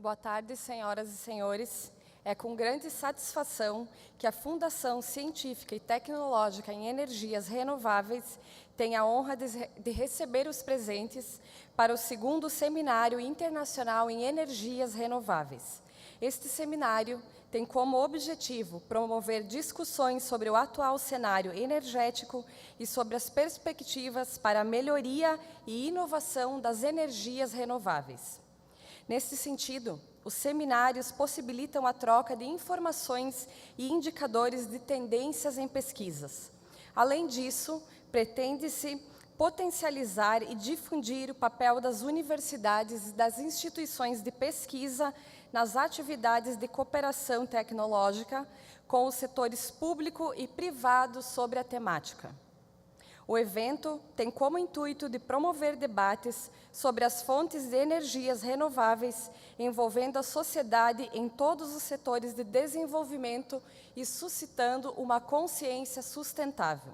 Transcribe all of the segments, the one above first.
Boa tarde, senhoras e senhores. É com grande satisfação que a Fundação Científica e Tecnológica em Energias Renováveis tem a honra de receber os presentes para o 2º Seminário Internacional em Energias Renováveis. Este seminário tem como objetivo promover discussões sobre o atual cenário energético e sobre as perspectivas para a melhoria e inovação das energias renováveis. Nesse sentido, os seminários possibilitam a troca de informações e indicadores de tendências em pesquisas. Além disso, pretende-se potencializar e difundir o papel das universidades e das instituições de pesquisa nas atividades de cooperação tecnológica com os setores público e privado sobre a temática. O evento tem como intuito de promover debates sobre as fontes de energias renováveis, envolvendo a sociedade em todos os setores de desenvolvimento e suscitando uma consciência sustentável.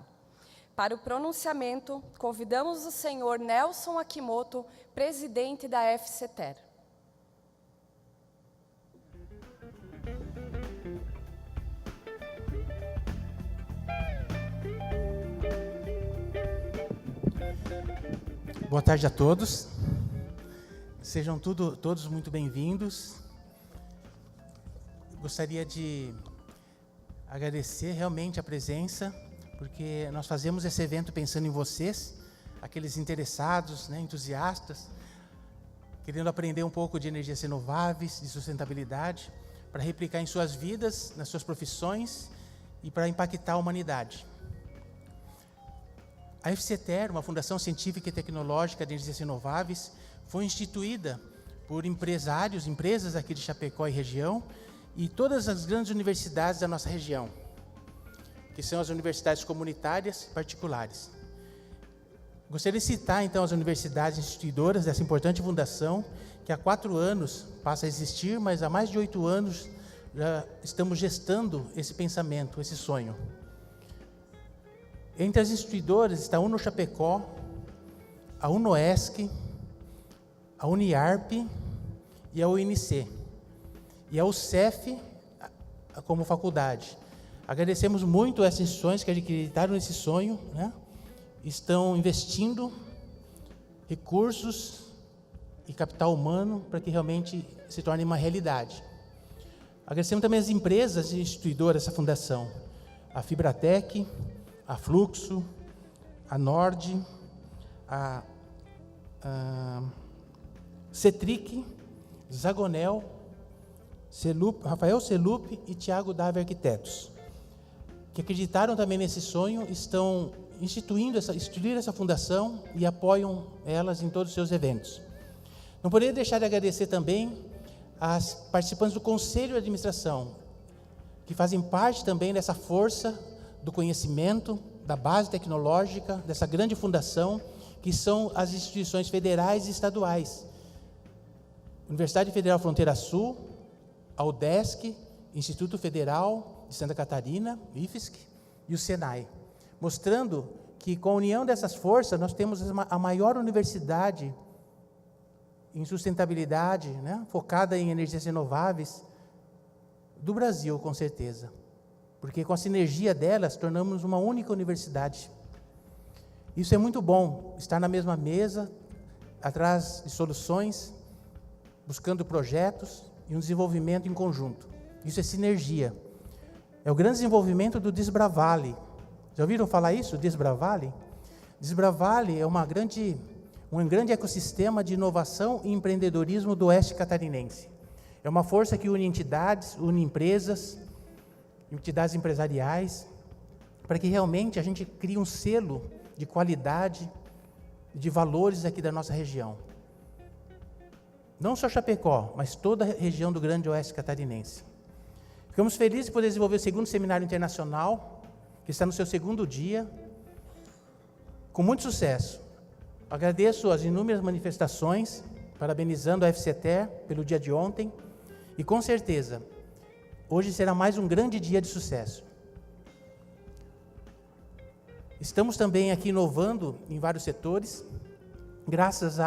Para o pronunciamento, convidamos o senhor Nelson Akimoto, presidente da FCTER. Boa tarde a todos. Sejam todos muito bem-vindos. Gostaria de agradecer realmente a presença, porque nós fazemos esse evento pensando em vocês, aqueles interessados, entusiastas, querendo aprender um pouco de energias renováveis, de sustentabilidade, para replicar em suas vidas, nas suas profissões e para impactar a humanidade. A FCTER, uma fundação científica e tecnológica de energias renováveis, foi instituída por empresas aqui de Chapecó e região, e todas as grandes universidades da nossa região, que são as universidades comunitárias e particulares. Gostaria de citar, então, as universidades instituidoras dessa importante fundação, que há 4 anos passa a existir, mas há mais de 8 anos já estamos gestando esse pensamento, esse sonho. Entre as instituidoras está a Uno Chapecó, a UNOESC, a UNIARP e a UNC. E a UCEF como faculdade. Agradecemos muito essas instituições que acreditaram nesse sonho, estão investindo recursos e capital humano para que realmente se torne uma realidade. Agradecemos também as empresas instituidoras dessa fundação, a Fibratec, a Fluxo, a Nord, a Cetric, Zagonel, Rafael Celup e Tiago Davi Arquitetos, que acreditaram também nesse sonho, estão instituindo essa fundação e apoiam elas em todos os seus eventos. Não poderia deixar de agradecer também as participantes do Conselho de Administração, que fazem parte também dessa força do conhecimento, da base tecnológica, dessa grande fundação, que são as instituições federais e estaduais. Universidade Federal Fronteira Sul, a UDESC, Instituto Federal de Santa Catarina, IFSC, e o SENAI, mostrando que com a união dessas forças nós temos a maior universidade em sustentabilidade, focada em energias renováveis do Brasil, com certeza. Porque com a sinergia delas, tornamos uma única universidade. Isso é muito bom, estar na mesma mesa, atrás de soluções, buscando projetos e um desenvolvimento em conjunto. Isso é sinergia. É o grande desenvolvimento do Desbravale. Já ouviram falar isso, Desbravale? Desbravale é um grande ecossistema de inovação e empreendedorismo do oeste catarinense. É uma força que une entidades, une empresas, entidades empresariais, para que realmente a gente crie um selo de qualidade, de valores aqui da nossa região. Não só Chapecó, mas toda a região do Grande Oeste Catarinense. Ficamos felizes de poder desenvolver o 2º Seminário Internacional, que está no seu 2º dia, com muito sucesso. Agradeço as inúmeras manifestações, parabenizando a FCTER pelo dia de ontem, e com certeza, hoje será mais um grande dia de sucesso. Estamos também aqui inovando em vários setores, graças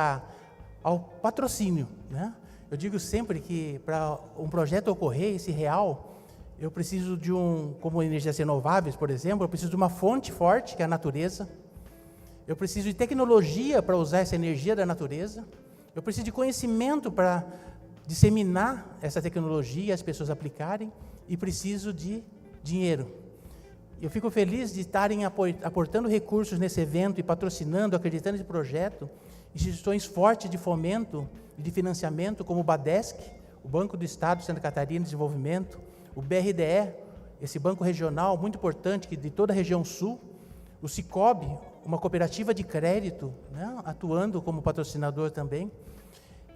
ao patrocínio Eu digo sempre que para um projeto ocorrer, esse real, eu preciso de como energias renováveis, por exemplo, eu preciso de uma fonte forte, que é a natureza. Eu preciso de tecnologia para usar essa energia da natureza. Eu preciso de conhecimento para disseminar essa tecnologia e as pessoas aplicarem. E preciso de dinheiro. Eu fico feliz de estarem aportando recursos nesse evento e patrocinando, acreditando nesse projeto, instituições fortes de fomento e de financiamento, como o BADESC, o Banco do Estado de Santa Catarina de Desenvolvimento, o BRDE, esse banco regional muito importante de toda a região sul, o Cicobi, uma cooperativa de crédito, né, atuando como patrocinador também,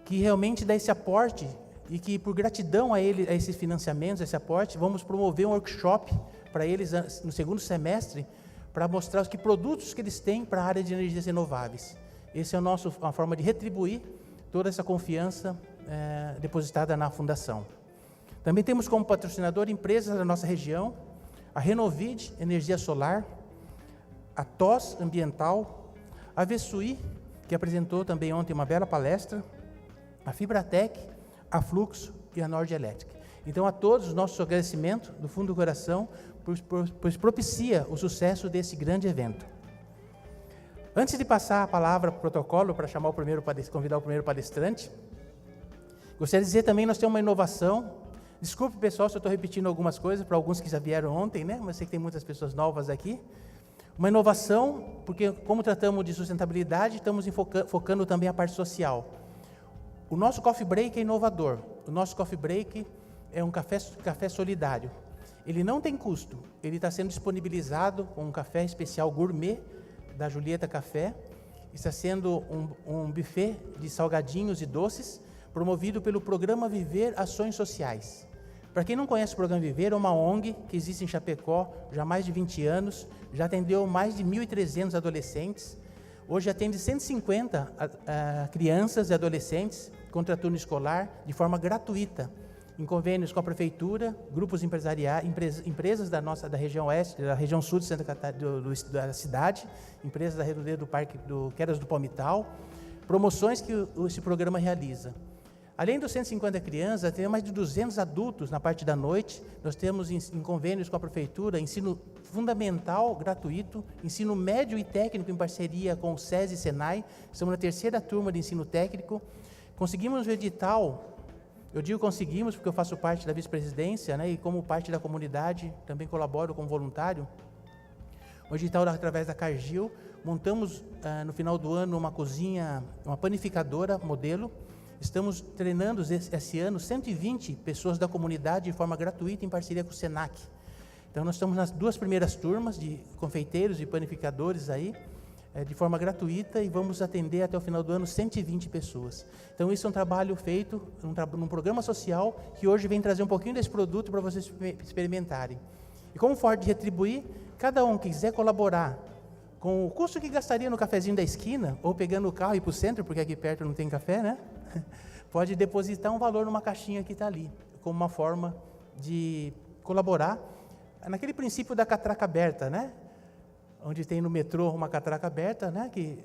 que realmente dá esse aporte e que, por gratidão a esses financiamentos, a esse aporte, vamos promover um workshop para eles no segundo semestre, para mostrar os produtos que eles têm para a área de energias renováveis. Essa é uma forma de retribuir toda essa confiança depositada na Fundação. Também temos como patrocinador empresas da nossa região, a Renovid, Energia Solar, a TOS Ambiental, a Vessuí, que apresentou também ontem uma bela palestra, a Fibratec, a Fluxo e a Nord Elétrica. Então, a todos os nossos agradecimentos do fundo do coração, pois propicia o sucesso desse grande evento. Antes de passar a palavra para o protocolo, para convidar o primeiro palestrante, gostaria de dizer também que nós temos uma inovação. Desculpe, pessoal, se eu estou repetindo algumas coisas, para alguns que já vieram ontem, né? Mas sei que tem muitas pessoas novas aqui. Uma inovação, porque como tratamos de sustentabilidade, estamos focando também a parte social. O nosso Coffee Break é inovador. O nosso Coffee Break é um café solidário. Ele não tem custo. Ele está sendo disponibilizado com um café especial gourmet da Julieta Café. Está sendo um buffet de salgadinhos e doces, promovido pelo Programa Viver Ações Sociais. Para quem não conhece o Programa Viver, é uma ONG que existe em Chapecó já há mais de 20 anos, já atendeu mais de 1.300 adolescentes. Hoje atende 150 crianças e adolescentes contra turno escolar de forma gratuita, em convênios com a prefeitura, grupos empresariais, empresas da região oeste, da região sul de Santa Catarina, da cidade, empresas da Redondeza do Parque do Quedas do Palmital, promoções que esse programa realiza. Além dos 150 crianças, tem mais de 200 adultos na parte da noite. Nós temos em convênios com a prefeitura, ensino fundamental gratuito, ensino médio e técnico em parceria com o SESI e SENAI. Estamos na terceira turma de ensino técnico. Conseguimos o edital, eu digo conseguimos porque eu faço parte da vice-presidência, né, e como parte da comunidade, também colaboro como voluntário. O edital através da Cargill, montamos no final do ano uma cozinha, uma panificadora modelo. Estamos treinando esse ano 120 pessoas da comunidade de forma gratuita em parceria com o SENAC. Então, nós estamos nas 2 primeiras turmas de confeiteiros e panificadores aí, de forma gratuita, e vamos atender até o final do ano 120 pessoas. Então, isso é um trabalho feito num programa social que hoje vem trazer um pouquinho desse produto para vocês experimentarem. E como forma de retribuir, cada um que quiser colaborar com o custo que gastaria no cafezinho da esquina, ou pegando o carro e ir para o centro, porque aqui perto não tem café, né? Pode depositar um valor numa caixinha que está ali, como uma forma de colaborar naquele princípio da catraca aberta, né? Onde tem no metrô uma catraca aberta, né? Que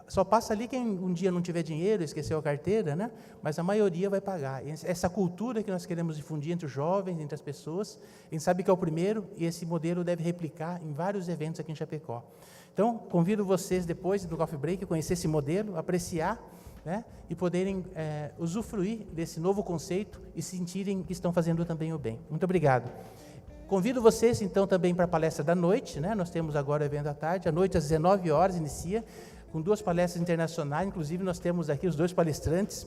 só passa ali quem um dia não tiver dinheiro, esqueceu a carteira, né? Mas a maioria vai pagar. Essa cultura que nós queremos difundir entre os jovens, entre as pessoas, a gente sabe que é o primeiro, e esse modelo deve replicar em vários eventos aqui em Chapecó. Então, convido vocês depois do Coffee Break a conhecer esse modelo, apreciar, né, e poderem usufruir desse novo conceito e sentirem que estão fazendo também o bem. Muito obrigado. Convido vocês, então, também para a palestra da noite, né? Nós temos agora o evento da tarde, à noite às 19 horas inicia, com 2 palestras internacionais, inclusive nós temos aqui os 2 palestrantes,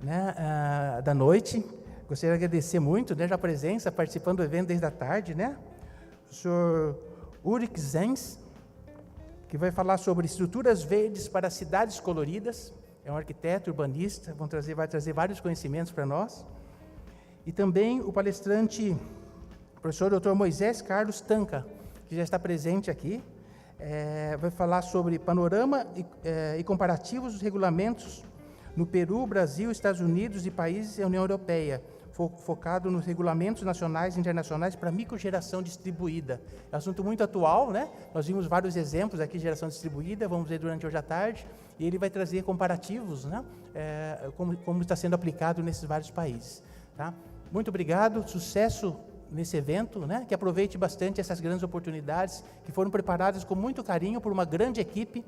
né, da noite. Gostaria de agradecer muito, né, a presença, participando do evento desde a tarde, né? O senhor Ulrich Zenz, que vai falar sobre estruturas verdes para cidades coloridas. É um arquiteto urbanista, vai trazer vários conhecimentos para nós. E também o palestrante, o professor Dr. Moisés Carlos Tanca, que já está presente aqui, vai falar sobre panorama e comparativos dos regulamentos no Peru, Brasil, Estados Unidos e países da União Europeia, focado nos regulamentos nacionais e internacionais para microgeração distribuída. É um assunto muito atual, né? Nós vimos vários exemplos aqui de geração distribuída, vamos ver durante hoje à tarde, e ele vai trazer comparativos, né, como está sendo aplicado nesses vários países. Tá? Muito obrigado, sucesso nesse evento, né, que aproveite bastante essas grandes oportunidades que foram preparadas com muito carinho por uma grande equipe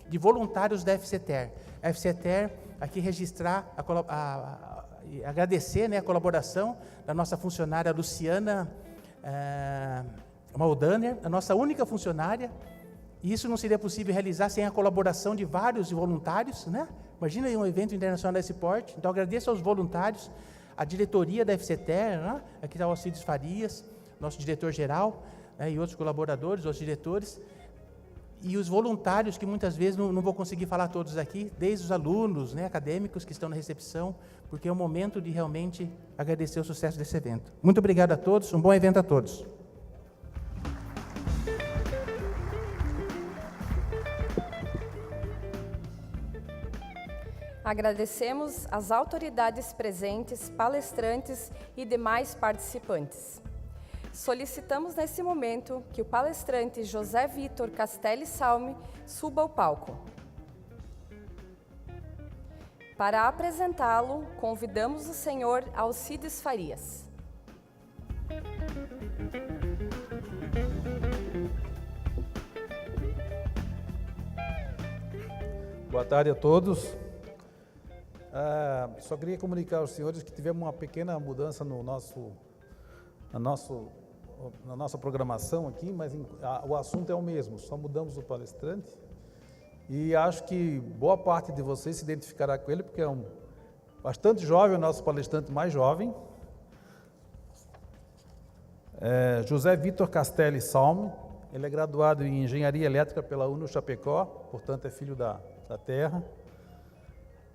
de voluntários da FCTER. A FCTER, aqui registrar, agradecer, né, a colaboração da nossa funcionária Luciana Maldaner, a nossa única funcionária, e isso não seria possível realizar sem a colaboração de vários voluntários, né? Imagina aí um evento internacional desse porte. Então, agradeço aos voluntários, a diretoria da FCTER, né? Aqui está o Alcides Farias, nosso diretor-geral, né? E outros colaboradores, outros diretores, e os voluntários, que muitas vezes não vou conseguir falar todos aqui, desde os alunos, né, acadêmicos que estão na recepção, porque é o momento de realmente agradecer o sucesso desse evento. Muito obrigado a todos, um bom evento a todos. Agradecemos às autoridades presentes, palestrantes e demais participantes. Solicitamos nesse momento que o palestrante José Vitor Castelli Salme suba ao palco. Para apresentá-lo, convidamos o senhor Alcides Farias. Boa tarde a todos. Só queria comunicar aos senhores que tivemos uma pequena mudança na nossa programação aqui, mas o assunto é o mesmo, só mudamos o palestrante. E acho que boa parte de vocês se identificará com ele, porque é bastante jovem, o nosso palestrante mais jovem. José Vitor Castelli Salme, ele é graduado em Engenharia Elétrica pela UNO Chapecó, portanto é filho da terra.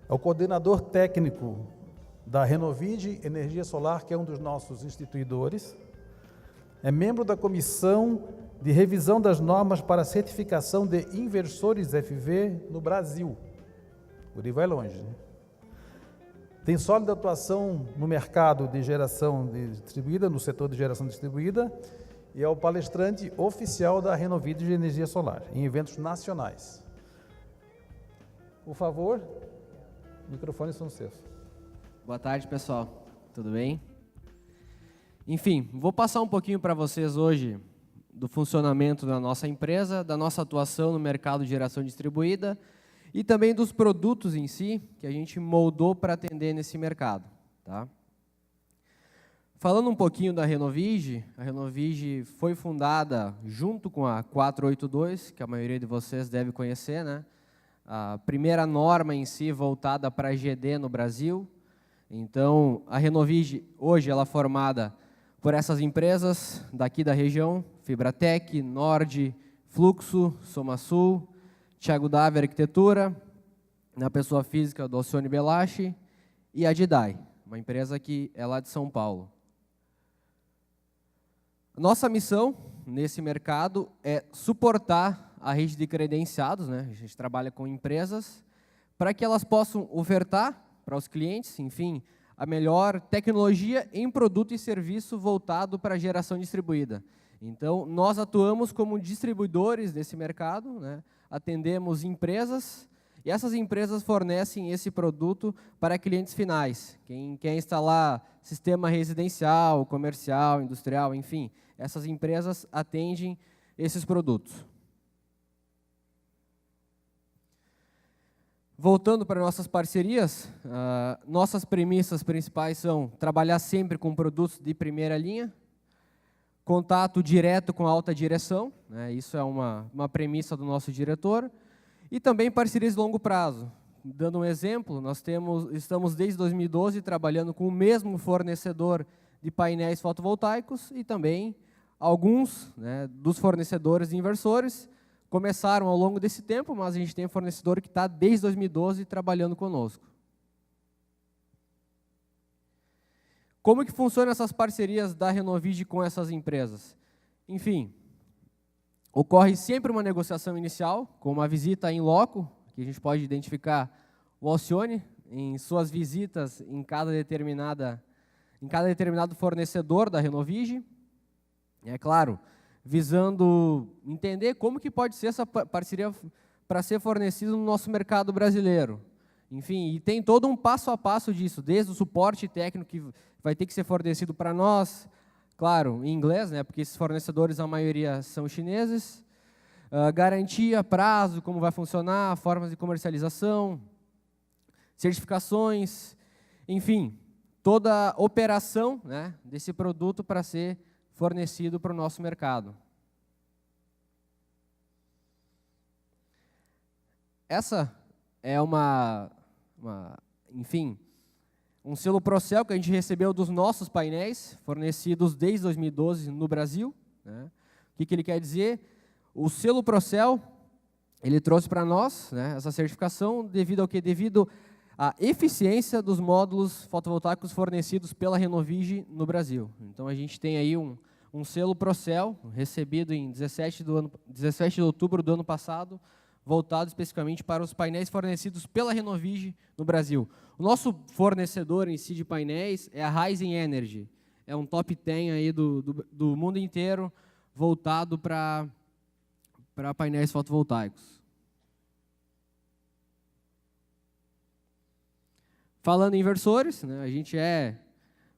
É o coordenador técnico da Renovide Energia Solar, que é um dos nossos instituidores. É membro da Comissão de Revisão das Normas para a Certificação de Inversores FV no Brasil. O Uri vai longe, né? Tem sólida atuação no mercado de geração distribuída, no setor de geração distribuída, e é o palestrante oficial da Renovide de Energia Solar, em eventos nacionais. Por favor, microfones são seus. Boa tarde, pessoal. Tudo bem? Enfim, vou passar um pouquinho para vocês hoje do funcionamento da nossa empresa, da nossa atuação no mercado de geração distribuída e também dos produtos em si que a gente moldou para atender nesse mercado. Tá? Falando um pouquinho da Renovige, a Renovige foi fundada junto com a 482, que a maioria de vocês deve conhecer, né? A primeira norma em si voltada para a GD no Brasil. Então, a Renovige, hoje, ela é formada por essas empresas daqui da região, Fibratec, Nord, Fluxo, Somasul, Thiago Davi Arquitetura, na pessoa física do Alcione Belache, e a Didai, uma empresa que é lá de São Paulo. Nossa missão nesse mercado é suportar a rede de credenciados, né? A gente trabalha com empresas para que elas possam ofertar para os clientes, enfim, a melhor tecnologia em produto e serviço voltado para a geração distribuída. Então, nós atuamos como distribuidores desse mercado, né? Atendemos empresas e essas empresas fornecem esse produto para clientes finais. Quem quer instalar sistema residencial, comercial, industrial, enfim, essas empresas atendem esses produtos. Voltando para nossas parcerias, nossas premissas principais são trabalhar sempre com produtos de primeira linha, contato direto com a alta direção, né, isso é uma premissa do nosso diretor, e também parcerias de longo prazo. Dando um exemplo, estamos desde 2012 trabalhando com o mesmo fornecedor de painéis fotovoltaicos e também alguns, né, dos fornecedores de inversores começaram ao longo desse tempo, mas a gente tem um fornecedor que está desde 2012 trabalhando conosco. Como que funcionam essas parcerias da Renovide com essas empresas? Enfim, ocorre sempre uma negociação inicial, com uma visita em loco, que a gente pode identificar o Alcione em suas visitas em cada determinado fornecedor da Renovide. É claro, visando entender como que pode ser essa parceria para ser fornecido no nosso mercado brasileiro. Enfim, e tem todo um passo a passo disso, desde o suporte técnico que vai ter que ser fornecido para nós, claro, em inglês, né, porque esses fornecedores, a maioria, são chineses, garantia, prazo, como vai funcionar, formas de comercialização, certificações, enfim, toda a operação, né, desse produto para ser fornecido para o nosso mercado. Essa é enfim, um selo Procel que a gente recebeu dos nossos painéis, fornecidos desde 2012 no Brasil, né? O que ele quer dizer? O selo Procel, ele trouxe para nós, né, essa certificação devido ao quê? Devido à eficiência dos módulos fotovoltaicos fornecidos pela Renovigi no Brasil. Então, a gente tem aí um selo Procel, recebido em 17 de outubro do ano passado, voltado especificamente para os painéis fornecidos pela Renovigi no Brasil. O nosso fornecedor em si de painéis é a Rising Energy. É um top 10 aí do mundo inteiro, voltado para painéis fotovoltaicos. Falando em inversores, né, a gente é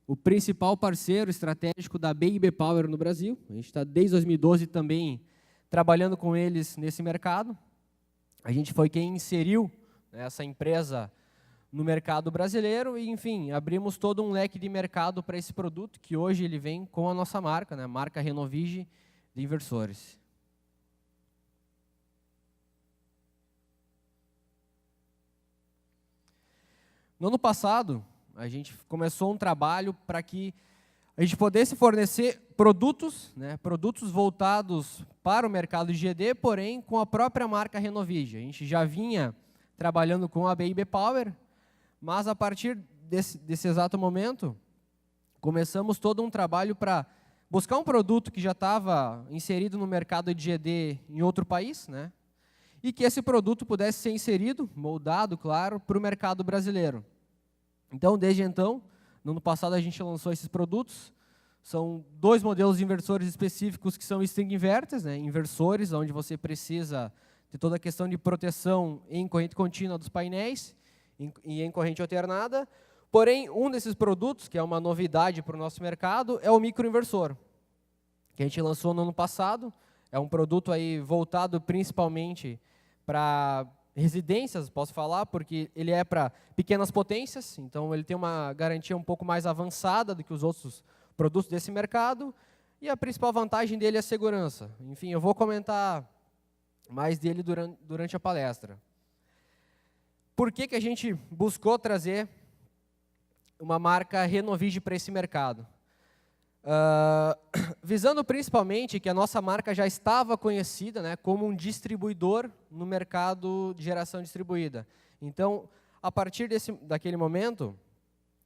o principal parceiro estratégico da BIB Power no Brasil. A gente está desde 2012 também trabalhando com eles nesse mercado. A gente foi quem inseriu, né, essa empresa no mercado brasileiro e, enfim, abrimos todo um leque de mercado para esse produto, que hoje ele vem com a nossa marca, né, a marca Renovigi de inversores. No ano passado, a gente começou um trabalho para que a gente pudesse fornecer produtos, né, produtos voltados para o mercado de GD, porém com a própria marca Renovigi. A gente já vinha trabalhando com a BIB Power, mas a partir desse exato momento, começamos todo um trabalho para buscar um produto que já estava inserido no mercado de GD em outro país, né, e que esse produto pudesse ser inserido, moldado, claro, para o mercado brasileiro. Então, desde então, no ano passado a gente lançou esses produtos. São 2 modelos de inversores específicos que são string inverters, né, inversores, onde você precisa ter toda a questão de proteção em corrente contínua dos painéis e em corrente alternada. Porém, um desses produtos, que é uma novidade para o nosso mercado, é o microinversor, que a gente lançou no ano passado. É um produto aí voltado principalmente para residências, posso falar, porque ele é para pequenas potências, então ele tem uma garantia um pouco mais avançada do que os outros produtos desse mercado, e a principal vantagem dele é a segurança. Enfim, eu vou comentar mais dele durante a palestra. Por que a gente buscou trazer uma marca Renovigi para esse mercado? Visando principalmente que a nossa marca já estava conhecida, né, como um distribuidor no mercado de geração distribuída. Então, a partir daquele momento,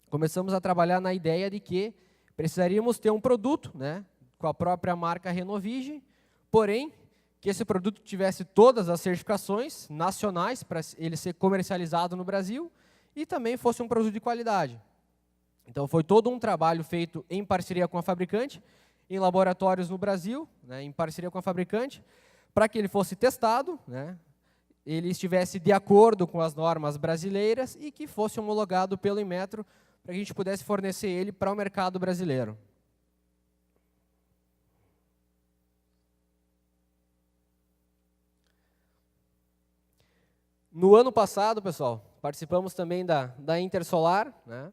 começamos a trabalhar na ideia de que precisaríamos ter um produto, né, com a própria marca Renovigi, porém, que esse produto tivesse todas as certificações nacionais para ele ser comercializado no Brasil e também fosse um produto de qualidade. Então, foi todo um trabalho feito em parceria com a fabricante, em laboratórios no Brasil, né, em parceria com a fabricante, para que ele fosse testado, né, ele estivesse de acordo com as normas brasileiras e que fosse homologado pelo Inmetro, para que a gente pudesse fornecer ele para o mercado brasileiro. No ano passado, pessoal, participamos também da Intersolar, né?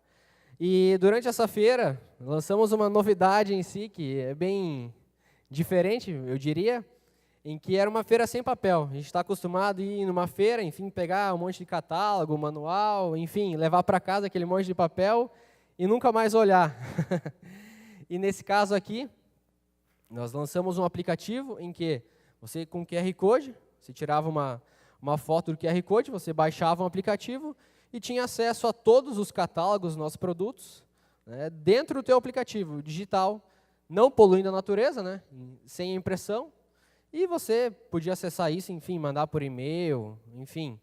E durante essa feira, lançamos uma novidade em si, que é bem diferente, eu diria, em que era uma feira sem papel. A gente está acostumado a ir numa feira, enfim, pegar um monte de catálogo, manual, enfim, levar para casa aquele monte de papel e nunca mais olhar. E nesse caso aqui, nós lançamos um aplicativo em que você, com QR Code, você tirava uma foto do QR Code, você baixava um aplicativo e tinha acesso a todos os catálogos dos nossos produtos, né, dentro do teu aplicativo digital, não poluindo a natureza, né, sem impressão, e você podia acessar isso, enfim, mandar por e-mail, enfim,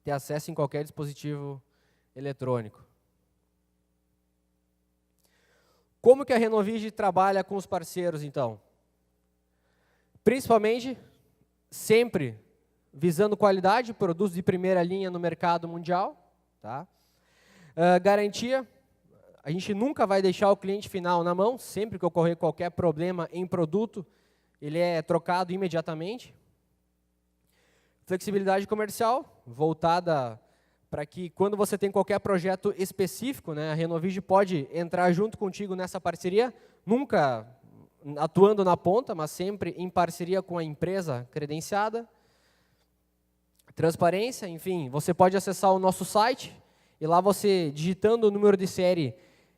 ter acesso em qualquer dispositivo eletrônico. Como que a Renovigi trabalha com os parceiros, então? Principalmente, sempre visando qualidade, produtos de primeira linha no mercado mundial. Tá? Garantia, a gente nunca vai deixar o cliente final na mão, sempre que ocorrer qualquer problema em produto, ele é trocado imediatamente. Flexibilidade comercial, voltada para que quando você tem qualquer projeto específico, né, a Renovigi pode entrar junto contigo nessa parceria, nunca atuando na ponta, mas sempre em parceria com a empresa credenciada. Transparência, enfim, você pode acessar o nosso site e lá você, digitando o número de série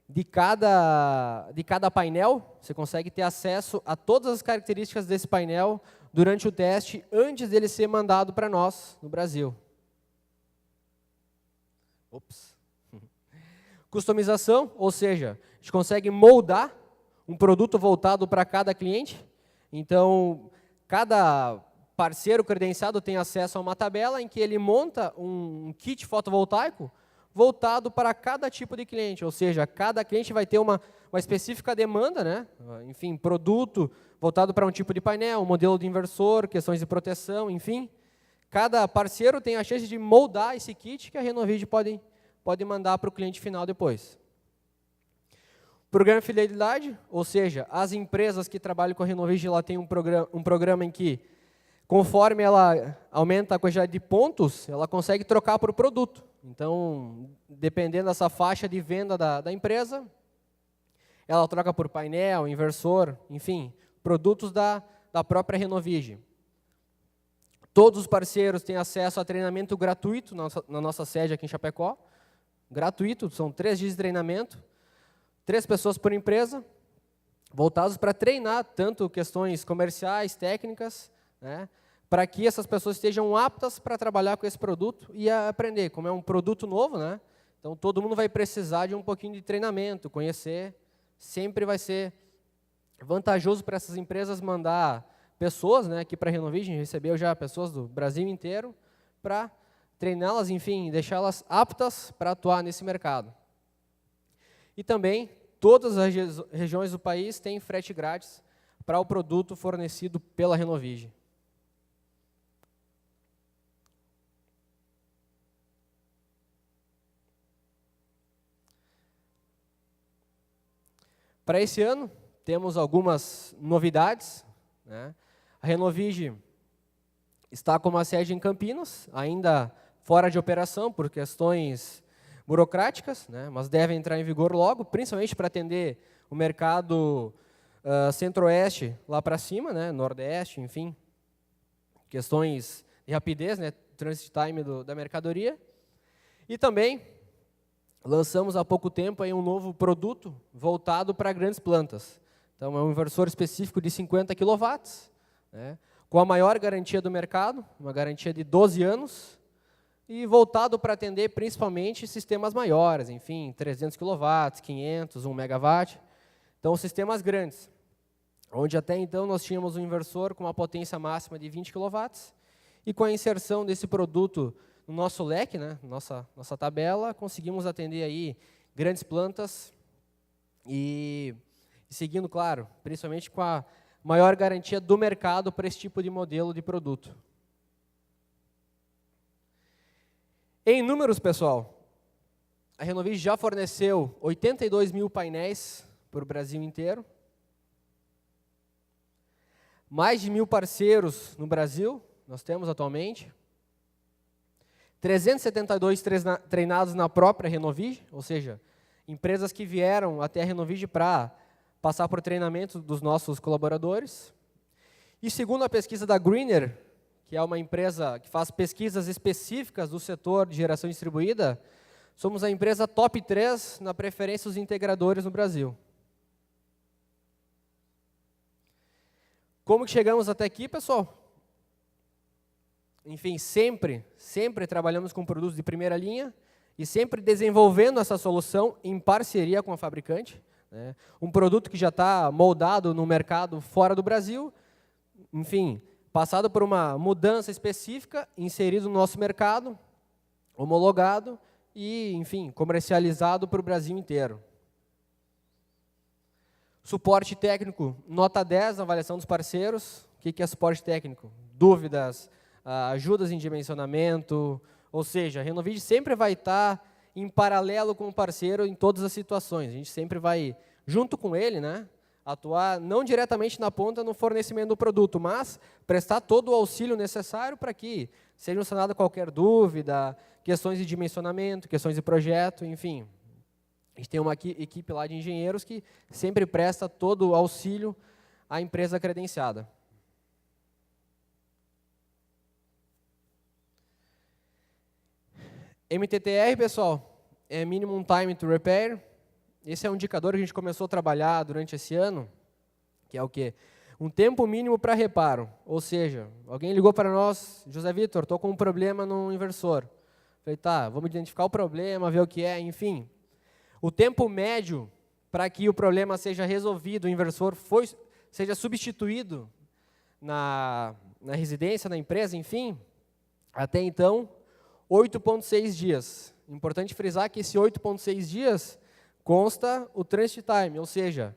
de cada painel, você consegue ter acesso a todas as características desse painel durante o teste, antes dele ser mandado para nós, no Brasil. Ops. Customização, ou seja, a gente consegue moldar um produto voltado para cada cliente. Então, cada parceiro credenciado tem acesso a uma tabela em que ele monta um kit fotovoltaico voltado para cada tipo de cliente, ou seja, cada cliente vai ter uma específica demanda, né? Enfim, produto voltado para um tipo de painel, um modelo de inversor, questões de proteção, enfim. Cada parceiro tem a chance de moldar esse kit que a Renovigi pode mandar para o cliente final depois. Programa de fidelidade, ou seja, as empresas que trabalham com a Renovigi, ela tem um programa em que, conforme ela aumenta a quantidade de pontos, ela consegue trocar por produto. Então, dependendo dessa faixa de venda da empresa, ela troca por painel, inversor, enfim, produtos da própria Renovigi. Todos os parceiros têm acesso a treinamento gratuito na nossa sede aqui em Chapecó. Gratuito, são 3 dias de treinamento, 3 pessoas por empresa, voltados para treinar tanto questões comerciais, técnicas, né, para que essas pessoas estejam aptas para trabalhar com esse produto e aprender. Como é um produto novo, né, então todo mundo vai precisar de um pouquinho de treinamento, conhecer. Sempre vai ser vantajoso para essas empresas mandar pessoas, né, aqui para a Renovigi, a gente recebeu já pessoas do Brasil inteiro, para treiná-las, enfim, deixá-las aptas para atuar nesse mercado. E também, todas as regiões do país têm frete grátis para o produto fornecido pela Renovigi. Para esse ano, temos algumas novidades, né? A Renovigi está com uma sede em Campinas, ainda fora de operação por questões burocráticas, né? Mas deve entrar em vigor logo, principalmente para atender o mercado centro-oeste lá para cima, né? Nordeste, enfim, questões de rapidez, né? Transit time da mercadoria. E também lançamos há pouco tempo aí um novo produto voltado para grandes plantas. Então, é um inversor específico de 50 kW, né, com a maior garantia do mercado, uma garantia de 12 anos, e voltado para atender principalmente sistemas maiores, enfim, 300 kW, 500, 1 MW. Então, sistemas grandes, onde até então nós tínhamos um inversor com uma potência máxima de 20 kW, e com a inserção desse produto no nosso leque, né, nossa tabela, conseguimos atender aí grandes plantas e seguindo, claro, principalmente com a maior garantia do mercado para esse tipo de modelo de produto. Em números, pessoal, a Renovigi já forneceu 82 mil painéis para o Brasil inteiro, mais de 1.000 parceiros no Brasil, nós temos atualmente, 372 treinados na própria Renovigi, ou seja, empresas que vieram até a Renovigi para passar por treinamento dos nossos colaboradores. E segundo a pesquisa da Greener, que é uma empresa que faz pesquisas específicas do setor de geração distribuída, somos a empresa top 3 na preferência dos integradores no Brasil. Como que chegamos até aqui, pessoal? Enfim, sempre trabalhamos com produtos de primeira linha e sempre desenvolvendo essa solução em parceria com a fabricante, né? Um produto que já está moldado no mercado fora do Brasil, enfim, passado por uma mudança específica, inserido no nosso mercado, homologado e, enfim, comercializado para o Brasil inteiro. Suporte técnico, nota 10 na avaliação dos parceiros. O que é suporte técnico? Dúvidas, ajudas em dimensionamento, ou seja, a Renovige sempre vai estar em paralelo com o parceiro em todas as situações. A gente sempre vai, junto com ele, né, atuar não diretamente na ponta no fornecimento do produto, mas prestar todo o auxílio necessário para que seja sanada qualquer dúvida, questões de dimensionamento, questões de projeto, enfim. A gente tem uma equipe lá de engenheiros que sempre presta todo o auxílio à empresa credenciada. MTTR, pessoal, é Minimum Time to Repair. Esse é um indicador que a gente começou a trabalhar durante esse ano, que é o quê? Um tempo mínimo para reparo. Ou seja, alguém ligou para nós, José Vitor, estou com um problema no inversor. Falei, tá, vamos identificar o problema, ver o que é, enfim. O tempo médio para que o problema seja resolvido, o inversor seja substituído na residência, na empresa, enfim, até então, 8,6 dias. Importante frisar que esse 8,6 dias consta o transit time, ou seja,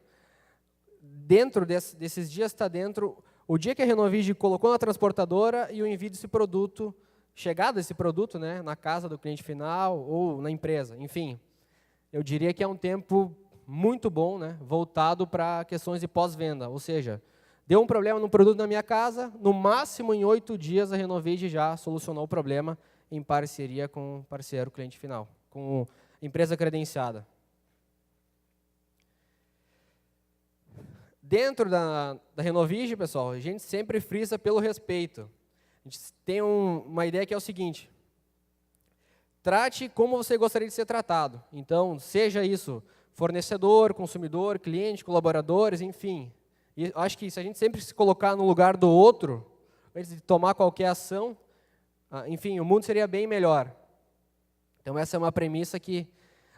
dentro desses dias está dentro o dia que a Renovige colocou na transportadora e o envio desse produto, chegada desse produto, né, na casa do cliente final ou na empresa, enfim. Eu diria que é um tempo muito bom, né, voltado para questões de pós-venda, ou seja, deu um problema no produto na minha casa, no máximo em 8 dias a Renovige já solucionou o problema em parceria com o parceiro cliente final, com a empresa credenciada. Dentro da Renovige, pessoal, a gente sempre frisa pelo respeito. A gente tem uma ideia que é o seguinte: trate como você gostaria de ser tratado. Então, seja isso fornecedor, consumidor, cliente, colaboradores, enfim. E acho que se a gente sempre se colocar no lugar do outro, antes de tomar qualquer ação, enfim, o mundo seria bem melhor. Então, essa é uma premissa que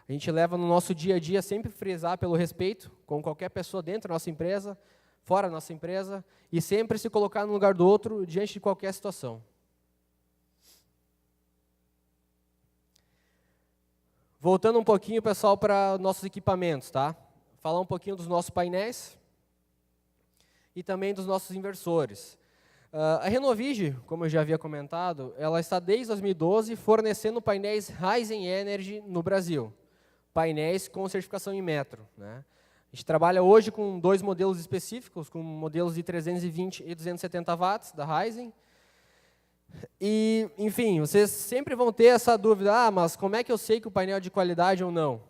a gente leva no nosso dia a dia, sempre frisar pelo respeito com qualquer pessoa dentro da nossa empresa, fora da nossa empresa, e sempre se colocar no lugar do outro diante de qualquer situação. Voltando um pouquinho, pessoal, para nossos equipamentos, tá? Falar um pouquinho dos nossos painéis e também dos nossos inversores. A Renovige, como eu já havia comentado, ela está desde 2012 fornecendo painéis Ryzen Energy no Brasil. Painéis com certificação em metro, né? A gente trabalha hoje com 2 modelos específicos, com modelos de 320 e 270 watts da Ryzen. E, enfim, vocês sempre vão ter essa dúvida, mas como é que eu sei que o painel é de qualidade ou não?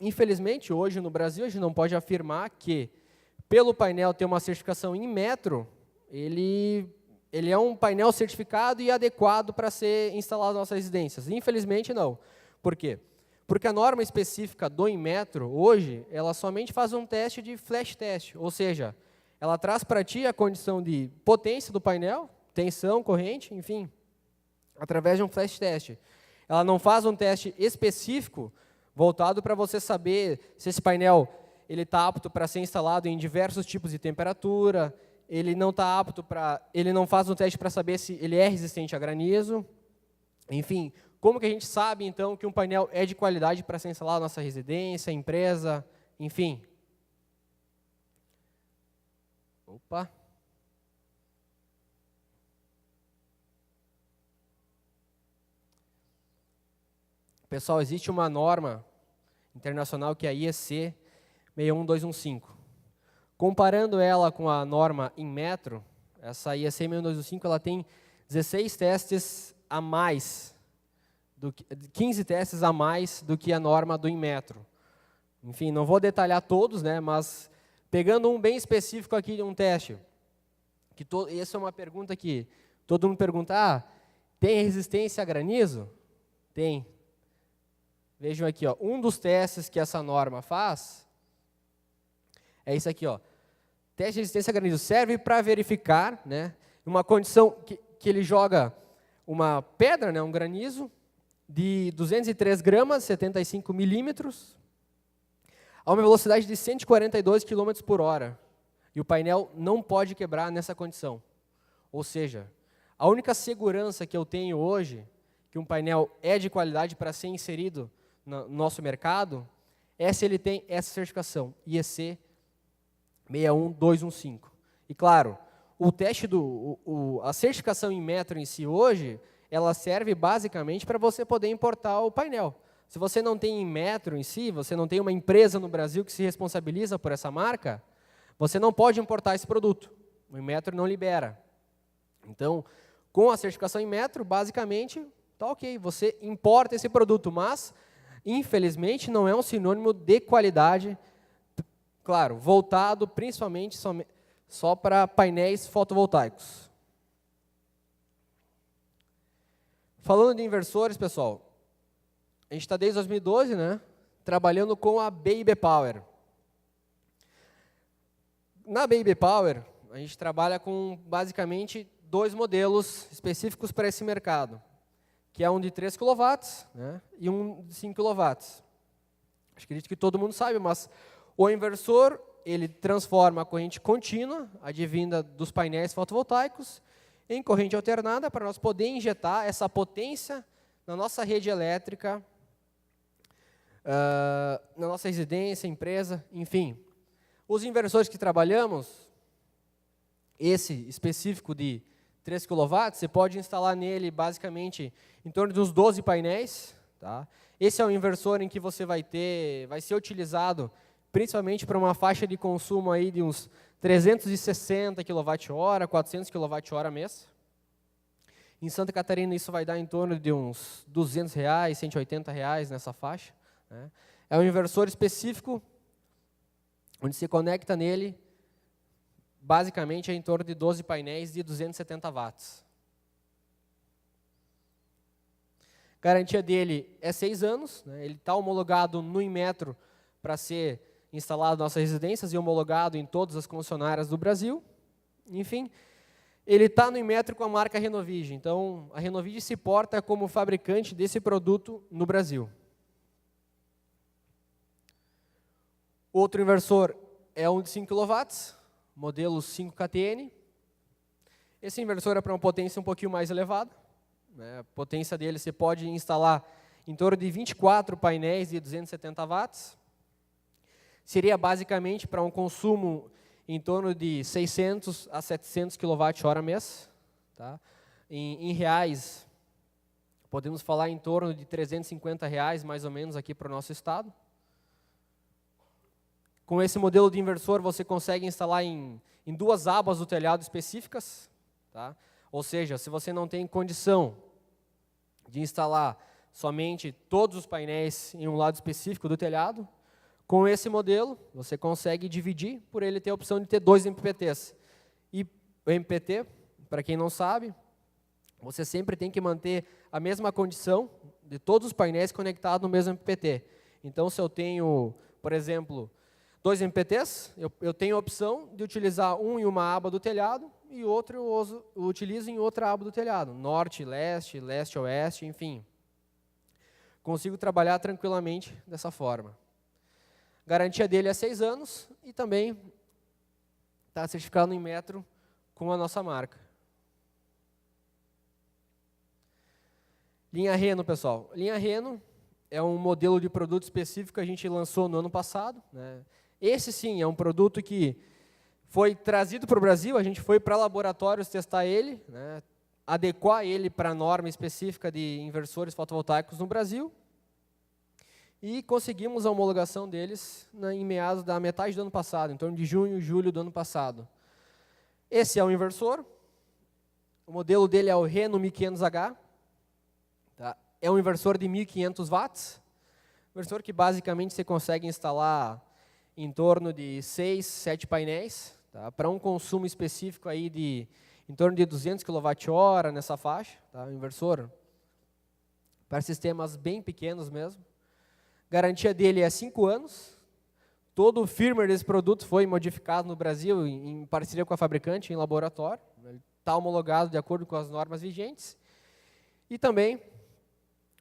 Infelizmente, hoje no Brasil, a gente não pode afirmar que, pelo painel ter uma certificação em metro, ele é um painel certificado e adequado para ser instalado nas nossas residências. Infelizmente, não. Por quê? Porque a norma específica do Inmetro, hoje, ela somente faz um teste de flash test, ou seja, ela traz para ti a condição de potência do painel, tensão, corrente, enfim, através de um flash test. Ela não faz um teste específico voltado para você saber se esse painel está apto para ser instalado em diversos tipos de temperatura, ele não está apto para, ele não faz um teste para saber se ele é resistente a granizo, enfim. Como que a gente sabe, então, que um painel é de qualidade para ser instalado na nossa residência, empresa, enfim? Opa! Pessoal, existe uma norma internacional que é a IEC 61215. Comparando ela com a norma em metro, essa IEC 61215 ela tem 16 testes a mais, 15 testes a mais do que a norma do Inmetro. Enfim, não vou detalhar todos, né, mas pegando um bem específico aqui de um teste, essa é uma pergunta que todo mundo pergunta, tem resistência a granizo? Tem. Vejam aqui, ó, um dos testes que essa norma faz é isso aqui, ó. Teste de resistência a granizo serve para verificar, né, uma condição que ele joga uma pedra, né, um granizo, de 203 gramas, 75 milímetros, a uma velocidade de 142 km por hora. E o painel não pode quebrar nessa condição. Ou seja, a única segurança que eu tenho hoje, que um painel é de qualidade para ser inserido no nosso mercado, é se ele tem essa certificação, IEC 61215. E claro, o teste, a certificação em metro em si hoje, ela serve basicamente para você poder importar o painel. Se você não tem em metro em si, você não tem uma empresa no Brasil que se responsabiliza por essa marca, você não pode importar esse produto. O Inmetro não libera. Então, com a certificação em metro, basicamente, tá ok, você importa esse produto, mas, infelizmente, não é um sinônimo de qualidade, claro, voltado principalmente só para painéis fotovoltaicos. Falando de inversores, pessoal, a gente está desde 2012, né, trabalhando com a BIB Power. Na BIB Power, a gente trabalha com, basicamente, 2 modelos específicos para esse mercado, que é um de 3 kW, né, e um de 5 kW. Acredito que todo mundo sabe, mas o inversor, ele transforma a corrente contínua, advinda dos painéis fotovoltaicos, em corrente alternada, para nós poder injetar essa potência na nossa rede elétrica, na nossa residência, empresa, enfim. Os inversores que trabalhamos, esse específico de 3 kW, você pode instalar nele, basicamente, em torno de uns 12 painéis. Tá? Esse é um inversor em que você vai ser utilizado principalmente para uma faixa de consumo aí de uns 360 kWh, 400 kWh mês. Em Santa Catarina, isso vai dar em torno de uns R$200, R$180 nessa faixa. Né? É um inversor específico, onde se conecta nele, basicamente, é em torno de 12 painéis de 270 watts. Garantia dele é 6 anos, né? Ele está homologado no Inmetro para ser instalado nas nossas residências e homologado em todas as concessionárias do Brasil. Enfim, ele está no Inmetro com a marca Renovige. Então, a Renovige se porta como fabricante desse produto no Brasil. Outro inversor é um de 5 kW, modelo 5KTN. Esse inversor é para uma potência um pouquinho mais elevada. Né? A potência dele você pode instalar em torno de 24 painéis de 270 watts. Seria basicamente para um consumo em torno de 600 a 700 kWh mês. Tá? Em reais, podemos falar em torno de R$350 mais ou menos aqui para o nosso estado. Com esse modelo de inversor, você consegue instalar em 2 abas do telhado específicas. Tá? Ou seja, se você não tem condição de instalar somente todos os painéis em um lado específico do telhado, com esse modelo, você consegue dividir por ele ter a opção de ter 2 MPPTs. E o MPPT, para quem não sabe, você sempre tem que manter a mesma condição de todos os painéis conectados no mesmo MPPT. Então, se eu tenho, por exemplo, 2 MPPTs, eu tenho a opção de utilizar um em uma aba do telhado e outro eu utilizo em outra aba do telhado, norte, leste, leste, oeste, enfim. Consigo trabalhar tranquilamente dessa forma. A garantia dele é 6 anos e também está certificado em Inmetro com a nossa marca. Linha Reno, pessoal. Linha Reno é um modelo de produto específico que a gente lançou no ano passado. Né? Esse sim é um produto que foi trazido para o Brasil, a gente foi para laboratórios testar ele, né? Adequar ele para a norma específica de inversores fotovoltaicos no Brasil e conseguimos a homologação deles em meados da metade do ano passado, em torno de junho, julho do ano passado. Esse é um inversor, o modelo dele é o Reno 1500H, tá? É um inversor de 1.500 watts, inversor que basicamente você consegue instalar em torno de 6, 7 painéis, tá? Para um consumo específico aí de em torno de 200 kWh nessa faixa, tá? Um inversor para sistemas bem pequenos mesmo. Garantia dele é 5 anos. Todo o firmware desse produto foi modificado no Brasil em parceria com a fabricante, em laboratório. Ele está homologado de acordo com as normas vigentes. E também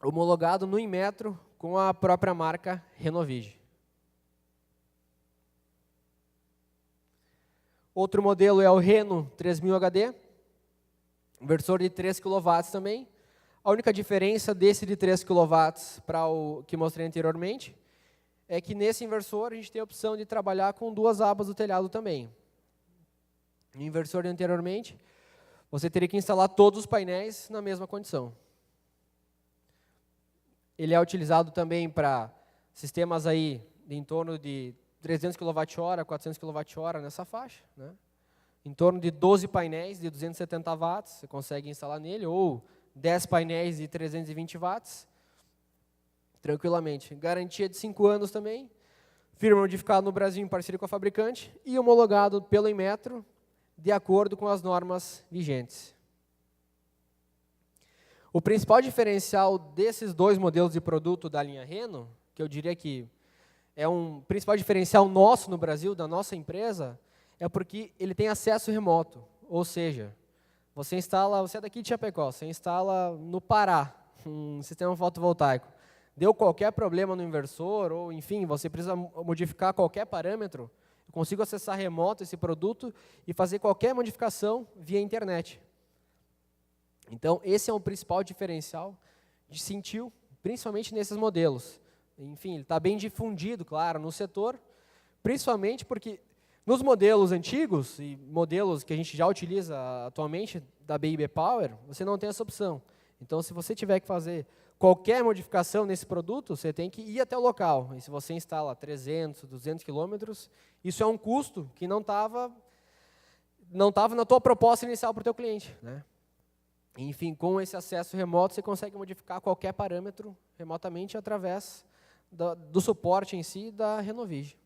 homologado no Inmetro com a própria marca Renovige. Outro modelo é o Reno 3000HD, inversor de 3 kW também. A única diferença desse de 3 kW para o que mostrei anteriormente é que nesse inversor a gente tem a opção de trabalhar com 2 abas do telhado também. No inversor anteriormente, você teria que instalar todos os painéis na mesma condição. Ele é utilizado também para sistemas aí em torno de 300 kWh, 400 kWh nessa faixa, né? Em torno de 12 painéis de 270 watts, você consegue instalar nele, ou 10 painéis de 320 watts, tranquilamente. Garantia de 5 anos também, firma modificada no Brasil em parceria com a fabricante e homologado pelo Inmetro, de acordo com as normas vigentes. O principal diferencial desses dois modelos de produto da linha Reno, que eu diria que é um principal diferencial nosso no Brasil, da nossa empresa, é porque ele tem acesso remoto. Ou seja, você é daqui de Chapecó, você instala no Pará um sistema fotovoltaico. Deu qualquer problema no inversor, ou enfim, você precisa modificar qualquer parâmetro, eu consigo acessar remoto esse produto e fazer qualquer modificação via internet. Então, esse é o principal diferencial de Cintil, principalmente nesses modelos. Enfim, ele está bem difundido, claro, no setor, principalmente porque nos modelos antigos e modelos que a gente já utiliza atualmente, da BIB Power, você não tem essa opção. Então, se você tiver que fazer qualquer modificação nesse produto, você tem que ir até o local. E se você instala 300, 200 quilômetros, isso é um custo que não estava na tua proposta inicial para o teu cliente, né? Enfim, com esse acesso remoto, você consegue modificar qualquer parâmetro remotamente através do suporte em si da Renovige.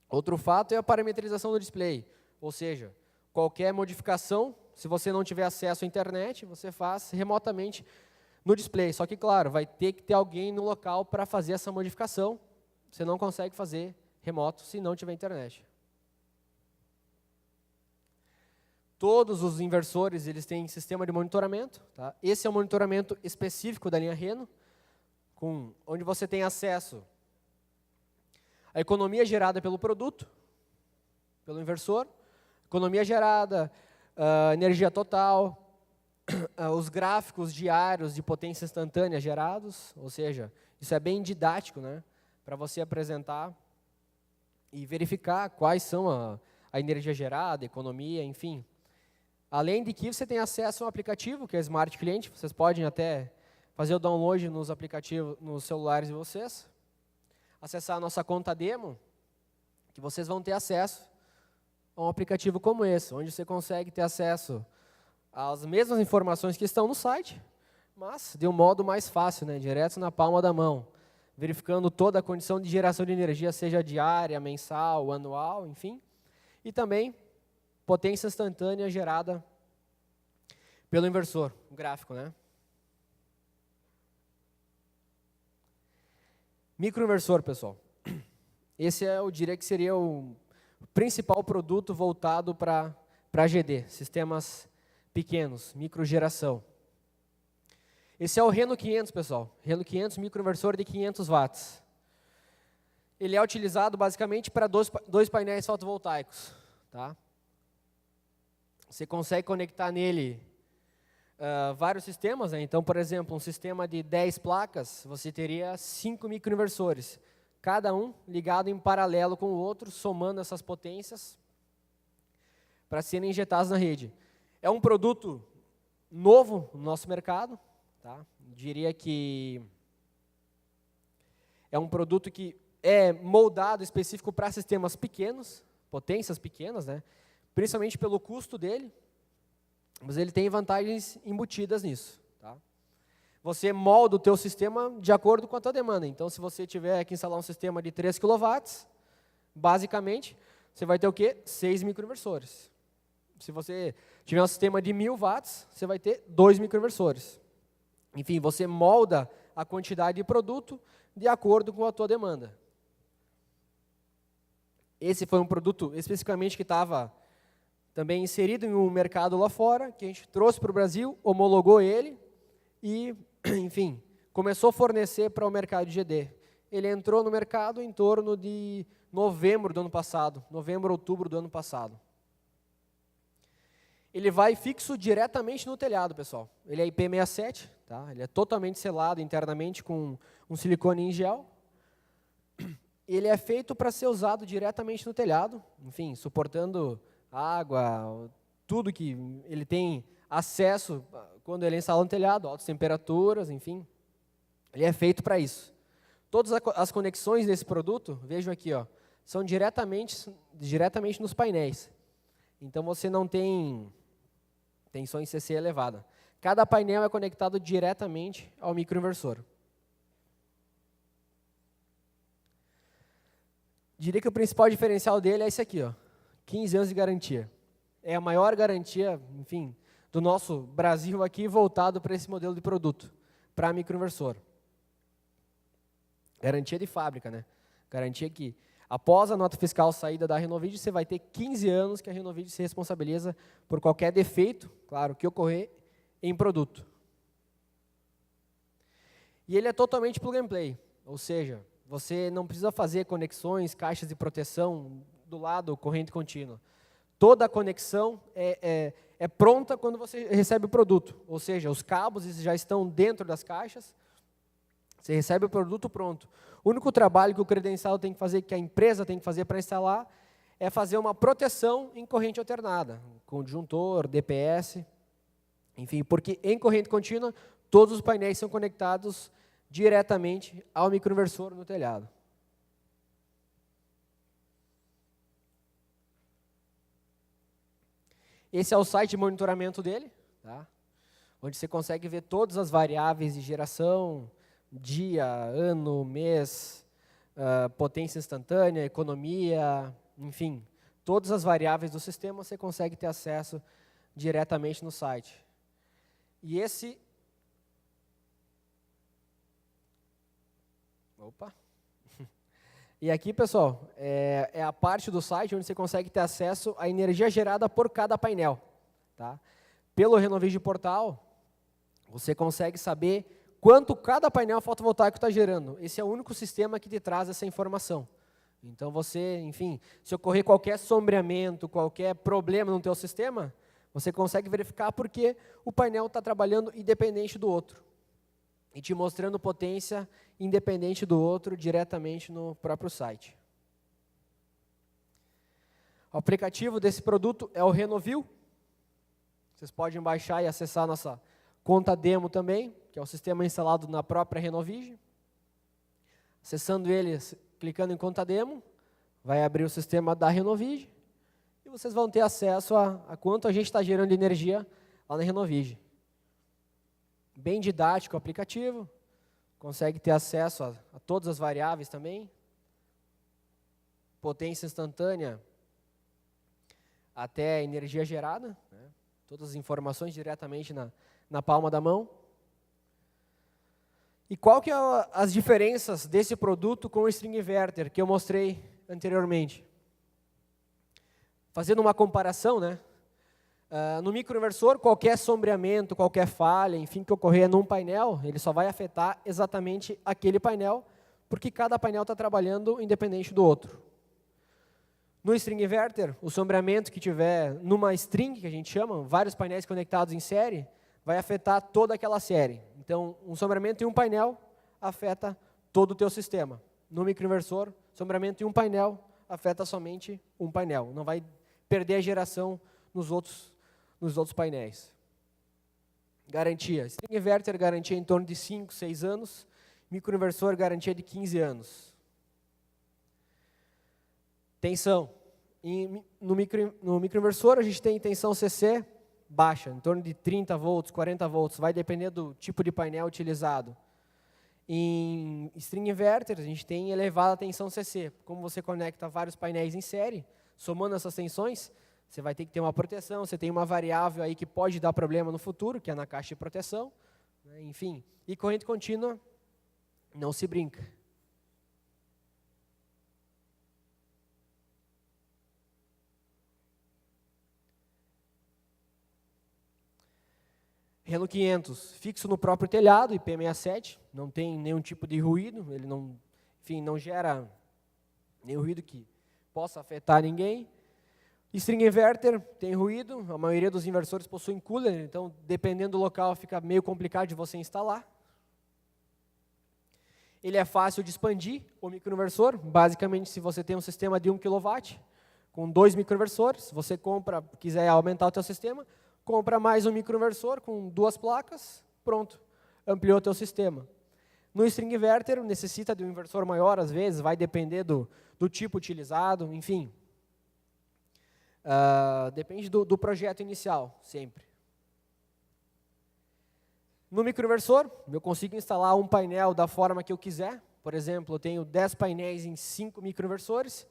Outro fato é a parametrização do display, ou seja, qualquer modificação, se você não tiver acesso à internet, você faz remotamente no display. Só que, claro, vai ter que ter alguém no local para fazer essa modificação. Você não consegue fazer remoto se não tiver internet. Todos os inversores eles têm sistema de monitoramento. Tá? Esse é o monitoramento específico da linha Reno, onde você tem acesso à economia gerada pelo produto, pelo inversor, economia gerada, energia total, os gráficos diários de potência instantânea gerados, ou seja, isso é bem didático, né, para você apresentar e verificar quais são a energia gerada, a economia, enfim. Além de que você tem acesso a um aplicativo, que é Smart Cliente, vocês podem até fazer o download nos aplicativos, nos celulares de vocês, acessar a nossa conta demo, que vocês vão ter acesso a um aplicativo como esse, onde você consegue ter acesso às mesmas informações que estão no site, mas de um modo mais fácil, né, direto na palma da mão, verificando toda a condição de geração de energia, seja diária, mensal, anual, enfim, e também potência instantânea gerada pelo inversor, o gráfico, né? Microinversor, pessoal. Esse eu diria que seria o principal produto voltado para GD, sistemas pequenos, microgeração. Esse é o Reno 500, pessoal. Reno 500, microinversor de 500 watts. Ele é utilizado basicamente para dois painéis fotovoltaicos, tá? Você consegue conectar nele vários sistemas, né? Então, por exemplo, um sistema de 10 placas, você teria 5 microinversores, cada um ligado em paralelo com o outro, somando essas potências para serem injetados na rede. É um produto novo no nosso mercado, tá? Diria que é um produto que é moldado específico para sistemas pequenos, potências pequenas, né? Principalmente pelo custo dele, mas ele tem vantagens embutidas nisso. Tá? Você molda o teu sistema de acordo com a tua demanda. Então, se você tiver que instalar um sistema de 3 kW, basicamente, você vai ter o quê? 6 microinversores. Se você tiver um sistema de 1000 watts, você vai ter 2 microinversores. Enfim, você molda a quantidade de produto de acordo com a tua demanda. Esse foi um produto especificamente que estava também inserido em um mercado lá fora, que a gente trouxe para o Brasil, homologou ele e, enfim, começou a fornecer para o mercado de GD. Ele entrou no mercado em torno de novembro do ano passado, novembro, outubro do ano passado. Ele vai fixo diretamente no telhado, pessoal. Ele é IP67, tá? Ele é totalmente selado internamente com um silicone em gel. Ele é feito para ser usado diretamente no telhado, enfim, suportando água, tudo que ele tem acesso quando ele instala no telhado, altas temperaturas, enfim. Ele é feito para isso. Todas as conexões desse produto, vejam aqui, ó, são diretamente nos painéis. Então você não tem tensão em CC elevada. Cada painel é conectado diretamente ao microinversor. Diria que o principal diferencial dele é esse aqui, ó, 15 anos de garantia. É a maior garantia, enfim, do nosso Brasil aqui voltado para esse modelo de produto, para microinversor. Garantia de fábrica, né? Garantia que, após a nota fiscal saída da Renovide, você vai ter 15 anos que a Renovide se responsabiliza por qualquer defeito, claro, que ocorrer em produto. E ele é totalmente plug and play, ou seja, você não precisa fazer conexões, caixas de proteção do lado corrente contínua. Toda a conexão é pronta quando você recebe o produto, ou seja, os cabos já estão dentro das caixas, você recebe o produto pronto. O único trabalho que o credenciado tem que fazer, que a empresa tem que fazer para instalar, é fazer uma proteção em corrente alternada, com disjuntor, DPS, enfim, porque em corrente contínua, todos os painéis são conectados diretamente ao microinversor no telhado. Esse é o site de monitoramento dele, tá? Onde você consegue ver todas as variáveis de geração, dia, ano, mês, potência instantânea, economia, enfim, todas as variáveis do sistema você consegue ter acesso diretamente no site. E esse... Opa! E aqui, pessoal, é a parte do site onde você consegue ter acesso à energia gerada por cada painel. Tá? Pelo Renovige Portal, você consegue saber quanto cada painel fotovoltaico está gerando. Esse é o único sistema que te traz essa informação. Então, você, enfim, se ocorrer qualquer sombreamento, qualquer problema no teu sistema, você consegue verificar porque o painel está trabalhando independente do outro. E te mostrando potência independente do outro diretamente no próprio site. O aplicativo desse produto é o Renovil. Vocês podem baixar e acessar a nossa conta demo também, que é o sistema instalado na própria Renovige. Acessando ele, clicando em conta demo, vai abrir o sistema da Renovige e vocês vão ter acesso a quanto a gente está gerando de energia lá na Renovige. Bem didático o aplicativo, consegue ter acesso a todas as variáveis também. Potência instantânea até energia gerada, né? Todas as informações diretamente na palma da mão. E qual que é as diferenças desse produto com o string inverter que eu mostrei anteriormente? Fazendo uma comparação, né? No microinversor, qualquer sombreamento, qualquer falha, enfim, que ocorrer num painel, ele só vai afetar exatamente aquele painel, porque cada painel está trabalhando independente do outro. No string inverter, o sombreamento que tiver numa string, que a gente chama, vários painéis conectados em série, vai afetar toda aquela série. Então, um sombreamento em um painel afeta todo o teu sistema. No microinversor, sombreamento em um painel afeta somente um painel. Não vai perder a geração nos outros painéis. Garantia. String inverter, garantia em torno de 5, 6 anos. Microinversor, garantia de 15 anos. Tensão. No microinversor, a gente tem tensão CC baixa, em torno de 30 volts, 40 volts. Vai depender do tipo de painel utilizado. Em string inverter, a gente tem elevada tensão CC. Como você conecta vários painéis em série, somando essas tensões, você vai ter que ter uma proteção, você tem uma variável aí que pode dar problema no futuro, que é na caixa de proteção, né, enfim. E corrente contínua, não se brinca. Reno 500, fixo no próprio telhado, IP67, não tem nenhum tipo de ruído, ele não, enfim, não gera nenhum ruído que possa afetar ninguém. String inverter tem ruído, a maioria dos inversores possuem cooler, então dependendo do local fica meio complicado de você instalar. Ele é fácil de expandir, o microinversor, basicamente se você tem um sistema de 1 kW, com 2 microinversores. Você quiser aumentar o teu sistema, compra mais um microinversor com 2 placas, pronto, ampliou o teu sistema. No string inverter, necessita de um inversor maior, às vezes, vai depender do tipo utilizado, enfim. Depende do projeto inicial, sempre. No microinversor, eu consigo instalar um painel da forma que eu quiser. Por exemplo, eu tenho 10 painéis em 5 microinversores.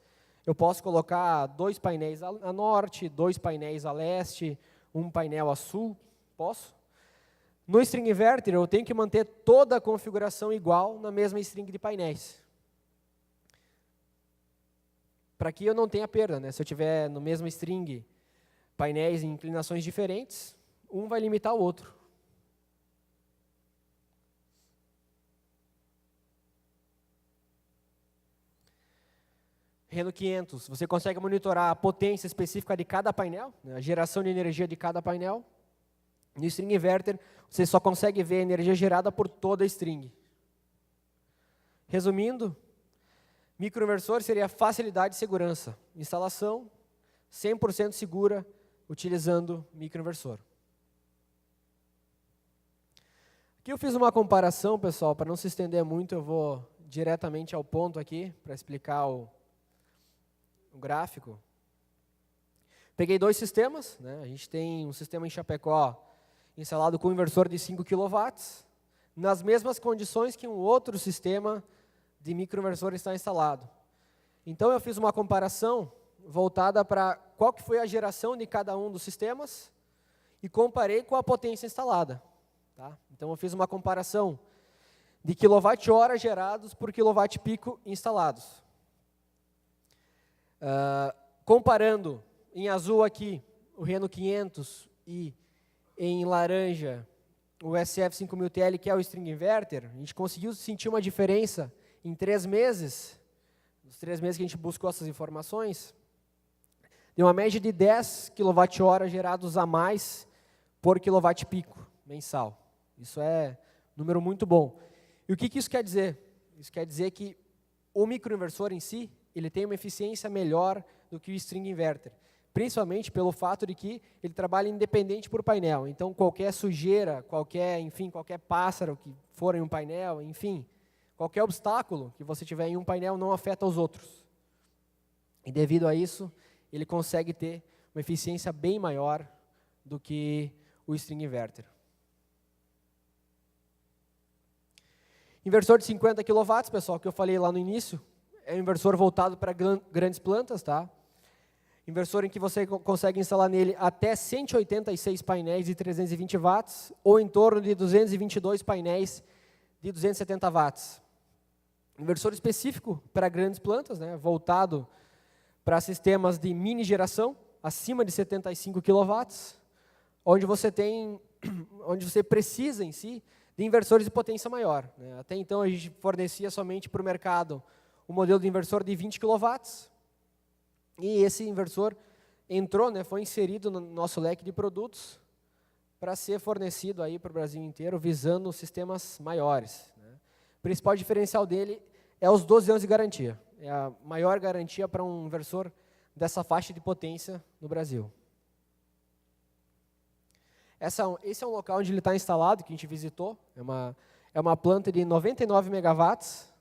Eu posso colocar 2 painéis a norte, 2 painéis a leste, um painel a sul, posso. No string inverter, eu tenho que manter toda a configuração igual na mesma string de painéis. Para que eu não tenha perda, né? Se eu tiver no mesmo string painéis em inclinações diferentes, um vai limitar o outro. Reno 500, você consegue monitorar a potência específica de cada painel, né? A geração de energia de cada painel. No string inverter, você só consegue ver a energia gerada por toda a string. Resumindo, microinversor seria facilidade e segurança. Instalação 100% segura utilizando microinversor. Aqui eu fiz uma comparação, pessoal, para não se estender muito, eu vou diretamente ao ponto aqui, para explicar o gráfico. Peguei 2 sistemas, né? A gente tem um sistema em Chapecó instalado com um inversor de 5 kW, nas mesmas condições que um outro sistema de microinversor está instalado. Então, eu fiz uma comparação voltada para qual que foi a geração de cada um dos sistemas e comparei com a potência instalada. Tá? Então, eu fiz uma comparação de kWh gerados por kWp instalados. Comparando em azul aqui o Reno 500 e em laranja o SF5000TL, que é o string inverter, a gente conseguiu sentir uma diferença em 3 meses, nos 3 meses que a gente buscou essas informações, de uma média de 10 kWh gerados a mais por kWp mensal. Isso é um número muito bom. E o que isso quer dizer? Isso quer dizer que o microinversor em si, ele tem uma eficiência melhor do que o string inverter, principalmente pelo fato de que ele trabalha independente por painel. Então, qualquer sujeira, qualquer pássaro que for em um painel, enfim, qualquer obstáculo que você tiver em um painel não afeta os outros. E devido a isso, ele consegue ter uma eficiência bem maior do que o string inverter. Inversor de 50 kW, pessoal, que eu falei lá no início, é um inversor voltado para grandes plantas, tá? Inversor em que você consegue instalar nele até 186 painéis de 320 watts ou em torno de 222 painéis de 270 watts. Inversor específico para grandes plantas, né, voltado para sistemas de mini geração, acima de 75 kW, onde você precisa em si de inversores de potência maior. Né. Até então a gente fornecia somente para o mercado o modelo de inversor de 20 kW, e esse inversor entrou, né, foi inserido no nosso leque de produtos para ser fornecido aí para o Brasil inteiro, visando sistemas maiores. Né. O principal diferencial dele é os 12 anos de garantia. É a maior garantia para um inversor dessa faixa de potência no Brasil. Esse é um local onde ele está instalado, que a gente visitou. É uma planta de 99 megawatts,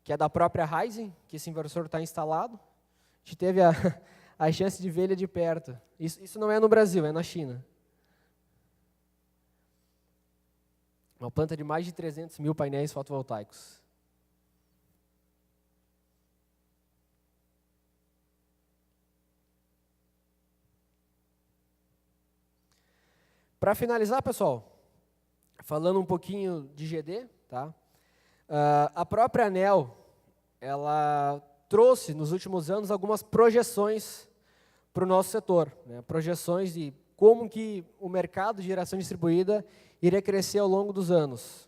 que é da própria Ryzen, que esse inversor está instalado. A gente teve a chance de ver ele de perto. Isso não é no Brasil, é na China. Uma planta de mais de 300 mil painéis fotovoltaicos. Para finalizar, pessoal, falando um pouquinho de GD, tá? A própria ANEEL, ela trouxe nos últimos anos algumas projeções para o nosso setor, né? Projeções de como que o mercado de geração distribuída iria crescer ao longo dos anos.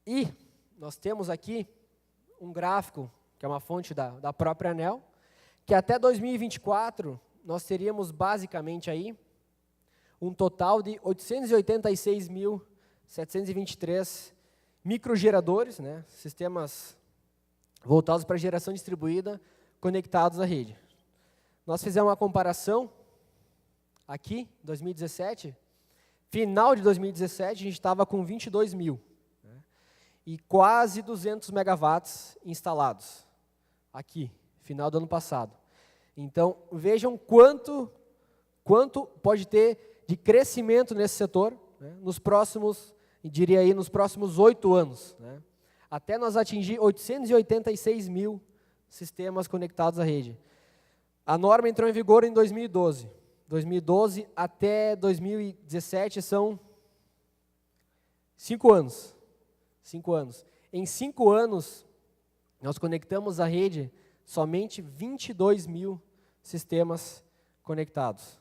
E nós temos aqui um gráfico, que é uma fonte da própria ANEEL, que até 2024 nós teríamos basicamente aí um total de 886.723 microgeradores, né, sistemas voltados para geração distribuída, conectados à rede. Nós fizemos uma comparação aqui, 2017, final de 2017, a gente estava com 22 mil, né, e quase 200 megawatts instalados, aqui, final do ano passado. Então, vejam quanto pode ter de crescimento nesse setor, né, nos próximos, diria aí, nos próximos 8 anos, né, até nós atingir 886 mil sistemas conectados à rede. A norma entrou em vigor em 2012. 2012 até 2017 são 5 anos. 5 anos. Em 5 anos, nós conectamos à rede somente 22 mil sistemas conectados.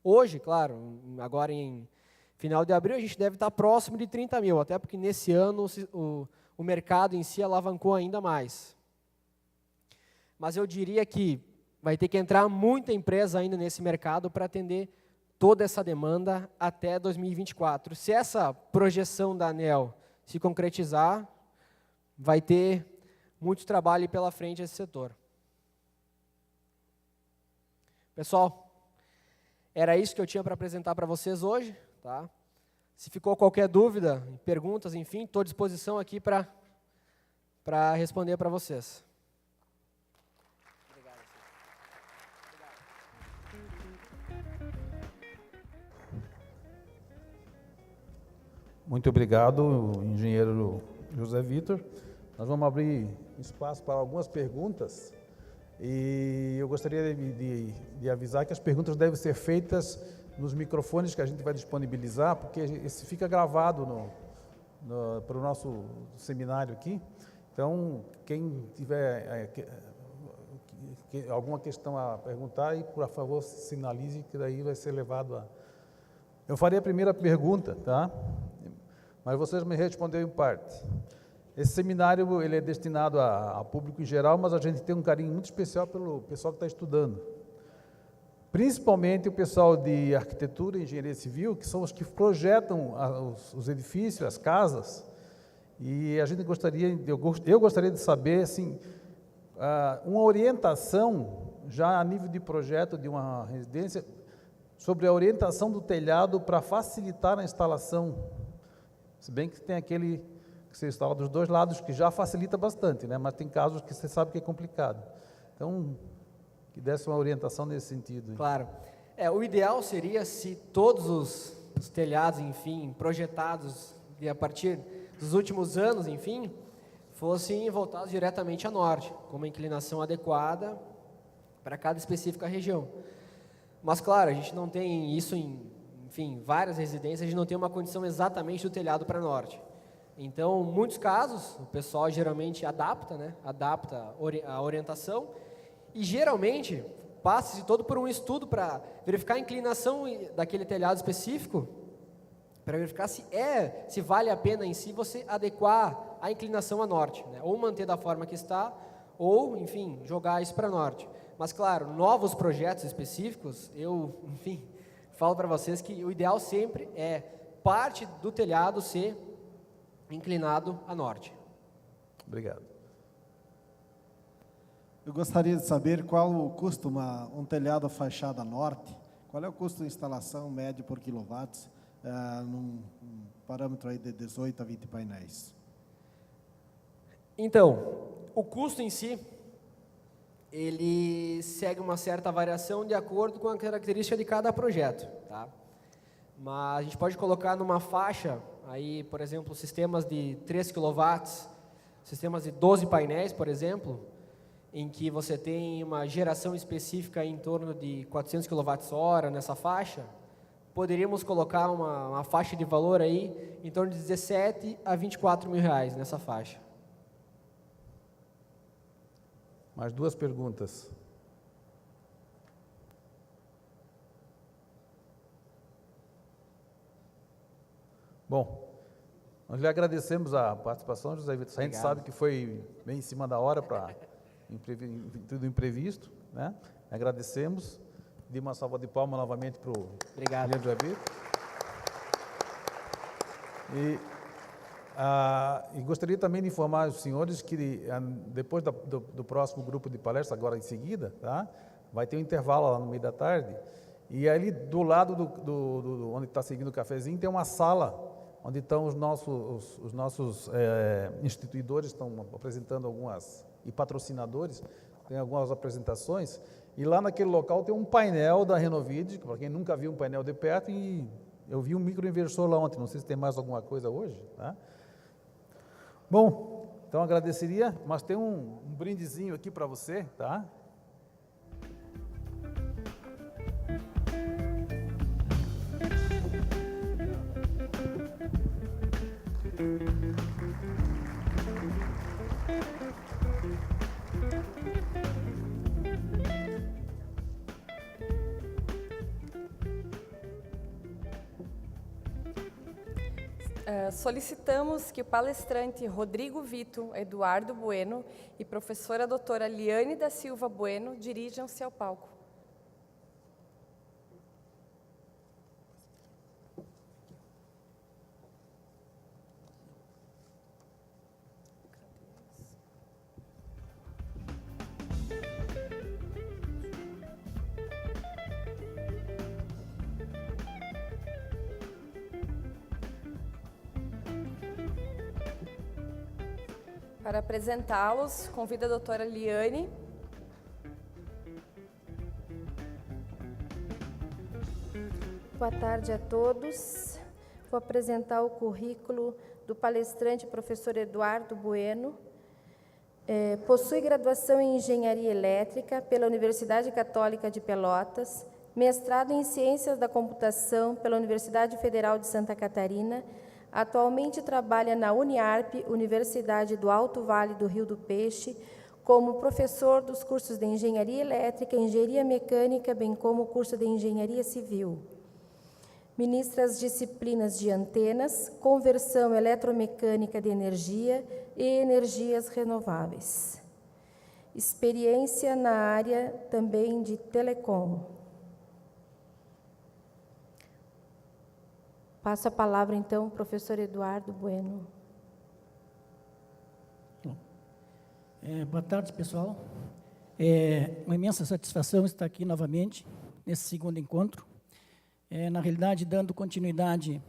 Hoje, claro, agora em final de abril, a gente deve estar próximo de 30 mil, até porque nesse ano o mercado em si alavancou ainda mais. Mas eu diria que vai ter que entrar muita empresa ainda nesse mercado para atender toda essa demanda até 2024. Se essa projeção da ANEEL se concretizar, vai ter muito trabalho pela frente esse setor. Pessoal, era isso que eu tinha para apresentar para vocês hoje, tá? Se ficou qualquer dúvida, perguntas, enfim, estou à disposição aqui para responder para vocês. Muito obrigado, engenheiro José Vitor. Nós vamos abrir espaço para algumas perguntas e eu gostaria de avisar que as perguntas devem ser feitas nos microfones que a gente vai disponibilizar, porque esse fica gravado para o nosso seminário aqui. Então, quem tiver alguma questão a perguntar, por favor, sinalize que daí vai ser levado a... Eu farei a primeira pergunta, tá? Mas vocês me responderam em parte. Esse seminário ele é destinado a público em geral, mas a gente tem um carinho muito especial pelo pessoal que está estudando. Principalmente o pessoal de arquitetura e engenharia civil, que são os que projetam os edifícios, as casas. E a gente eu gostaria de saber, assim, uma orientação, já a nível de projeto de uma residência, sobre a orientação do telhado para facilitar a instalação. Se bem que tem aquele que você instala dos dois lados, que já facilita bastante, né? Mas tem casos que você sabe que é complicado. Então, que desse uma orientação nesse sentido. Claro. O ideal seria se todos os telhados, enfim, projetados a partir dos últimos anos, enfim, fossem voltados diretamente a norte, com uma inclinação adequada para cada específica região. Mas, claro, a gente não tem isso enfim, várias residências, a gente não tem uma condição exatamente do telhado para norte. Então, em muitos casos, o pessoal geralmente adapta, né? Adapta a orientação e, geralmente, passa-se todo por um estudo para verificar a inclinação daquele telhado específico, para verificar se vale a pena em si você adequar a inclinação a norte, né? Ou manter da forma que está, ou, enfim, jogar isso para norte. Mas, claro, novos projetos específicos, enfim, falo para vocês que o ideal sempre é parte do telhado ser inclinado a norte. Obrigado. Eu gostaria de saber qual o custo um telhado fachada a norte, qual é o custo de instalação médio por quilowatts, num parâmetro aí de 18 a 20 painéis. Então, o custo em si, ele segue uma certa variação de acordo com a característica de cada projeto, tá? Mas a gente pode colocar numa faixa, aí, por exemplo, sistemas de 3 kW, sistemas de 12 painéis, por exemplo, em que você tem uma geração específica em torno de 400 kWh nessa faixa, poderíamos colocar uma faixa de valor aí em torno de 17 a 24 mil reais nessa faixa. Mais duas perguntas. Bom, nós lhe agradecemos a participação, José Vitor. A gente sabe que foi bem em cima da hora para tudo imprevisto, né? Agradecemos. Dê uma salva de palmas novamente para o José Vitor. E E gostaria também de informar os senhores que depois do próximo grupo de palestras, agora em seguida, tá? Vai ter um intervalo lá no meio da tarde, e ali do lado onde está seguindo o cafezinho tem uma sala onde estão os nossos instituidores, estão apresentando algumas, e patrocinadores, tem algumas apresentações, e lá naquele local tem um painel da Renovid, para quem nunca viu um painel de perto, e eu vi um microinversor lá ontem, não sei se tem mais alguma coisa hoje, tá? Bom, então agradeceria, mas tem um brindezinho aqui para você, tá? Solicitamos que o palestrante Rodrigo Vito Eduardo Bueno e professora doutora Liane da Silva Bueno dirijam-se ao palco. Para apresentá-los, convido a doutora Liane. Boa tarde a todos. Vou apresentar o currículo do palestrante professor Eduardo Bueno. Possui graduação em Engenharia Elétrica pela Universidade Católica de Pelotas, mestrado em Ciências da Computação pela Universidade Federal de Santa Catarina. Atualmente trabalha na Uniarp, Universidade do Alto Vale do Rio do Peixe, como professor dos cursos de Engenharia Elétrica, Engenharia Mecânica, bem como o curso de Engenharia Civil. Ministra as disciplinas de antenas, conversão eletromecânica de energia e energias renováveis. Experiência na área também de telecom. Passo a palavra, então, ao professor Eduardo Bueno. Boa tarde, pessoal. Uma imensa satisfação estar aqui novamente, nesse segundo encontro. Na realidade, dando continuidade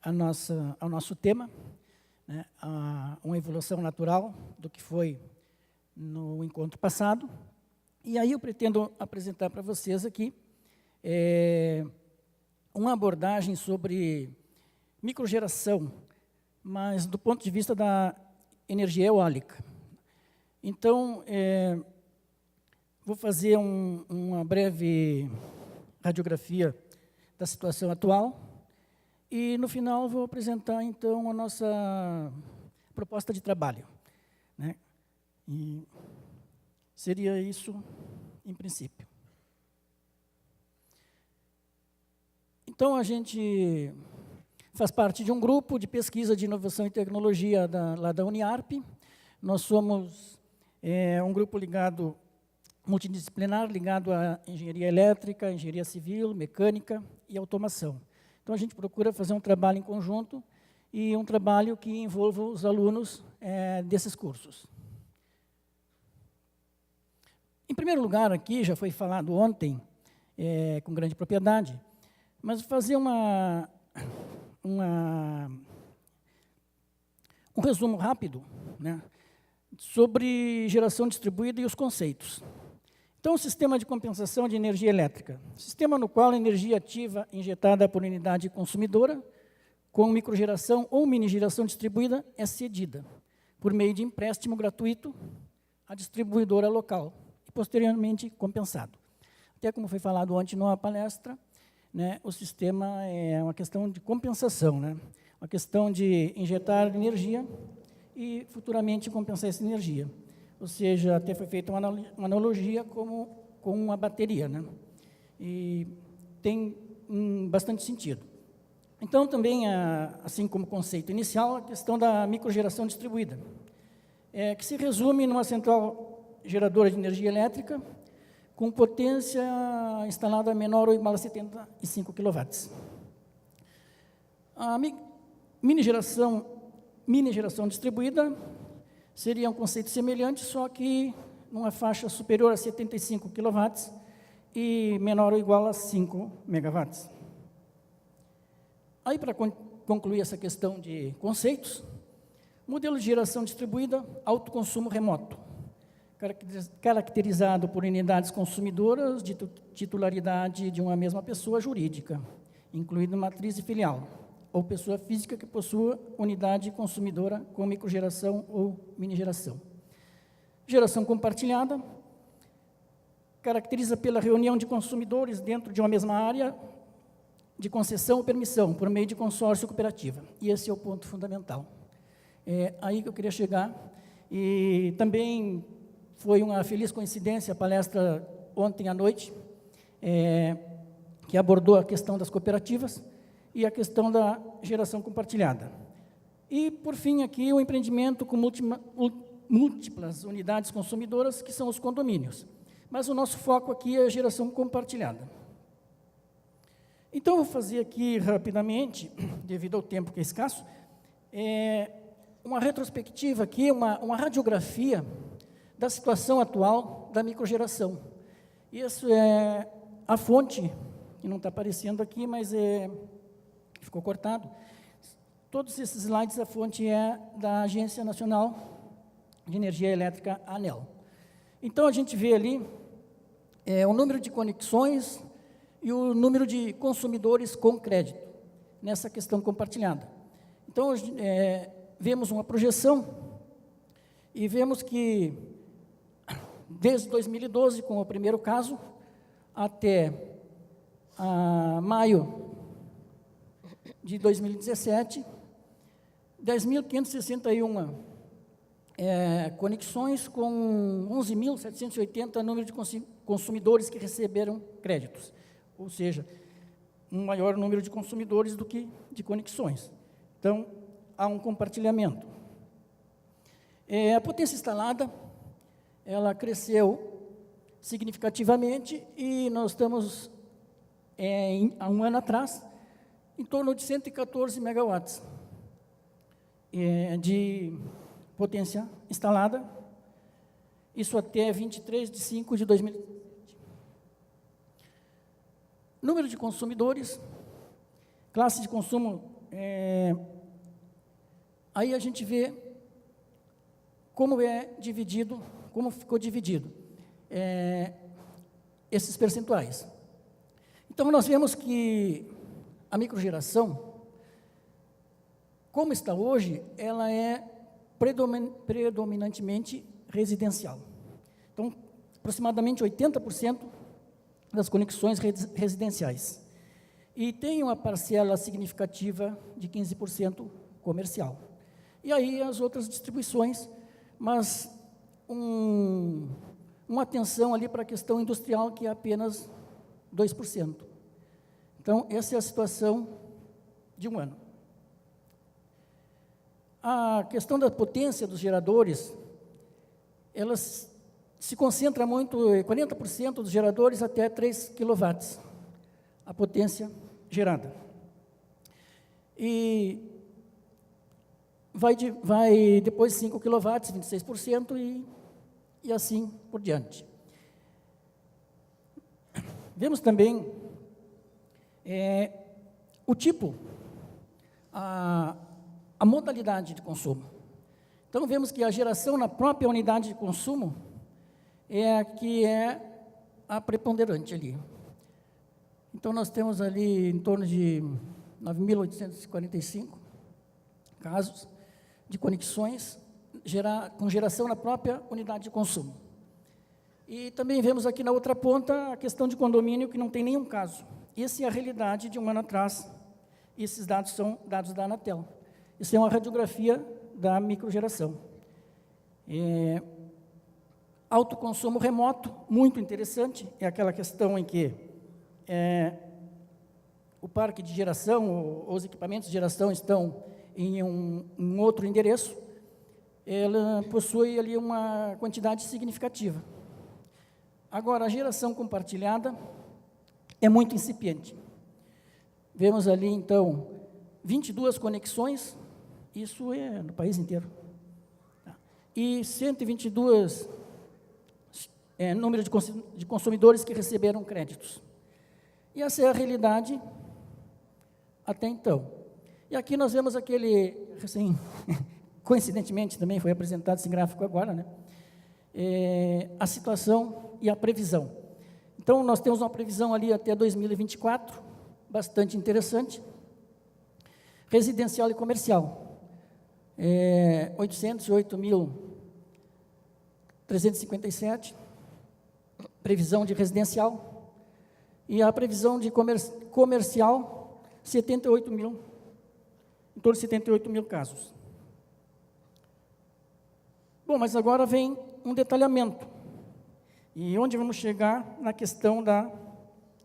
ao nosso tema, né, uma evolução natural do que foi no encontro passado. E aí eu pretendo apresentar para vocês aqui uma abordagem sobre microgeração, mas do ponto de vista da energia eólica. Então, vou fazer uma breve radiografia da situação atual e, no final, vou apresentar, então, a nossa proposta de trabalho, né? E seria isso, em princípio. Então, a gente faz parte de um grupo de pesquisa de inovação e tecnologia lá da Uniarp. Nós somos um grupo multidisciplinar, ligado à engenharia elétrica, engenharia civil, mecânica e automação. Então, a gente procura fazer um trabalho em conjunto e um trabalho que envolva os alunos desses cursos. Em primeiro lugar, aqui, já foi falado ontem, com grande propriedade, mas fazer um resumo rápido, né, sobre geração distribuída e os conceitos. Então, o sistema de compensação de energia elétrica, sistema no qual a energia ativa injetada por unidade consumidora, com microgeração ou minigeração distribuída, é cedida, por meio de empréstimo gratuito, à distribuidora local, e posteriormente compensado. Até como foi falado ontem numa palestra, né, o sistema é uma questão de compensação, né, uma questão de injetar energia e futuramente compensar essa energia. Ou seja, até foi feita uma analogia com uma bateria, né, e tem bastante sentido. Então, também, assim como conceito inicial, a questão da microgeração distribuída, que se resume numa central geradora de energia elétrica com potência instalada menor ou igual a 75 kW. A minigeração mini geração distribuída seria um conceito semelhante, só que numa faixa superior a 75 kW e menor ou igual a 5 MW. Aí, para concluir essa questão de conceitos, modelo de geração distribuída, autoconsumo remoto, caracterizado por unidades consumidoras de titularidade de uma mesma pessoa jurídica, incluindo matriz e filial, ou pessoa física que possua unidade consumidora com microgeração ou minigeração. Geração compartilhada, caracteriza pela reunião de consumidores dentro de uma mesma área de concessão ou permissão, por meio de consórcio ou cooperativa. E esse é o ponto fundamental. É aí que eu queria chegar. E também foi uma feliz coincidência a palestra ontem à noite, que abordou a questão das cooperativas e a questão da geração compartilhada. E, por fim, aqui o empreendimento com múltiplas unidades consumidoras, que são os condomínios. Mas o nosso foco aqui é a geração compartilhada. Então, eu vou fazer aqui rapidamente, devido ao tempo que é escasso, uma retrospectiva aqui, uma radiografia da situação atual da microgeração. Isso é a fonte, que não está aparecendo aqui, mas ficou cortado. Todos esses slides, a fonte é da Agência Nacional de Energia Elétrica, ANEEL. Então, a gente vê ali o número de conexões e o número de consumidores com crédito, nessa questão compartilhada. Então, vemos uma projeção e vemos que, desde 2012, com o primeiro caso, até maio de 2017, 10.561 conexões com 11.780 número de consumidores que receberam créditos, ou seja, um maior número de consumidores do que de conexões. Então, há um compartilhamento. A potência instalada, ela cresceu significativamente e nós estamos, há um ano atrás, em torno de 114 megawatts de potência instalada, isso até 23 de 5 de 2017. Número de consumidores, classe de consumo, aí a gente vê como é dividido, como ficou dividido esses percentuais. Então, nós vemos que a microgeração, como está hoje, ela é predominantemente residencial. Então, aproximadamente 80% das conexões residenciais. E tem uma parcela significativa de 15% comercial. E aí as outras distribuições, mas uma atenção ali para a questão industrial, que é apenas 2%. Então, essa é a situação de um ano. A questão da potência dos geradores, elas se concentra muito, 40% dos geradores até 3 kW, a potência gerada. E vai depois 5 kW, 26%, e assim por diante. Vemos também o tipo, a modalidade de consumo. Então, vemos que a geração na própria unidade de consumo é a que é a preponderante ali. Então, nós temos ali em torno de 9.845 casos de conexões com geração na própria unidade de consumo. E também vemos aqui na outra ponta a questão de condomínio, que não tem nenhum caso. Essa é a realidade de um ano atrás. Esses dados são dados da Anatel. Isso é uma radiografia da microgeração. Autoconsumo remoto, muito interessante, é aquela questão em que o parque de geração, os equipamentos de geração estão em um outro endereço, ela possui ali uma quantidade significativa. Agora, a geração compartilhada é muito incipiente. Vemos ali, então, 22 conexões Isso é no país inteiro. Tá? E 122 número de consumidores que receberam créditos. E essa é a realidade até então. E aqui nós vemos aquele, assim, coincidentemente também foi apresentado esse gráfico agora, né? A situação e a previsão. Então, nós temos uma previsão ali até 2024, bastante interessante. Residencial e comercial, 808.357, previsão de residencial, e a previsão de comercial, 78 mil, em torno de 78 mil casos. Bom, mas agora vem um detalhamento, e onde vamos chegar na questão da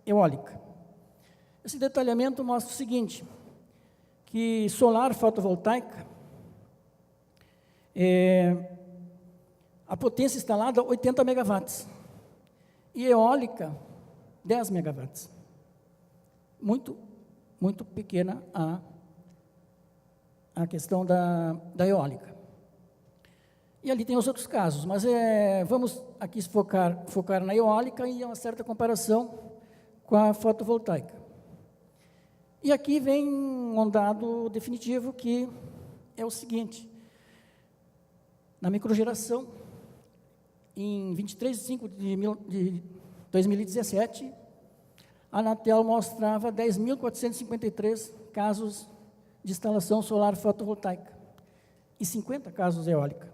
eólica. Esse detalhamento mostra o seguinte, que solar fotovoltaica, a potência instalada 80 megawatts, e eólica 10 megawatts. Muito, muito pequena a questão da eólica. E ali tem os outros casos, mas vamos aqui focar na eólica e uma certa comparação com a fotovoltaica. E aqui vem um dado definitivo que é o seguinte, na microgeração, em 23 de 5 de 2017, a Anatel mostrava 10.453 casos de instalação solar fotovoltaica e 50 casos eólica,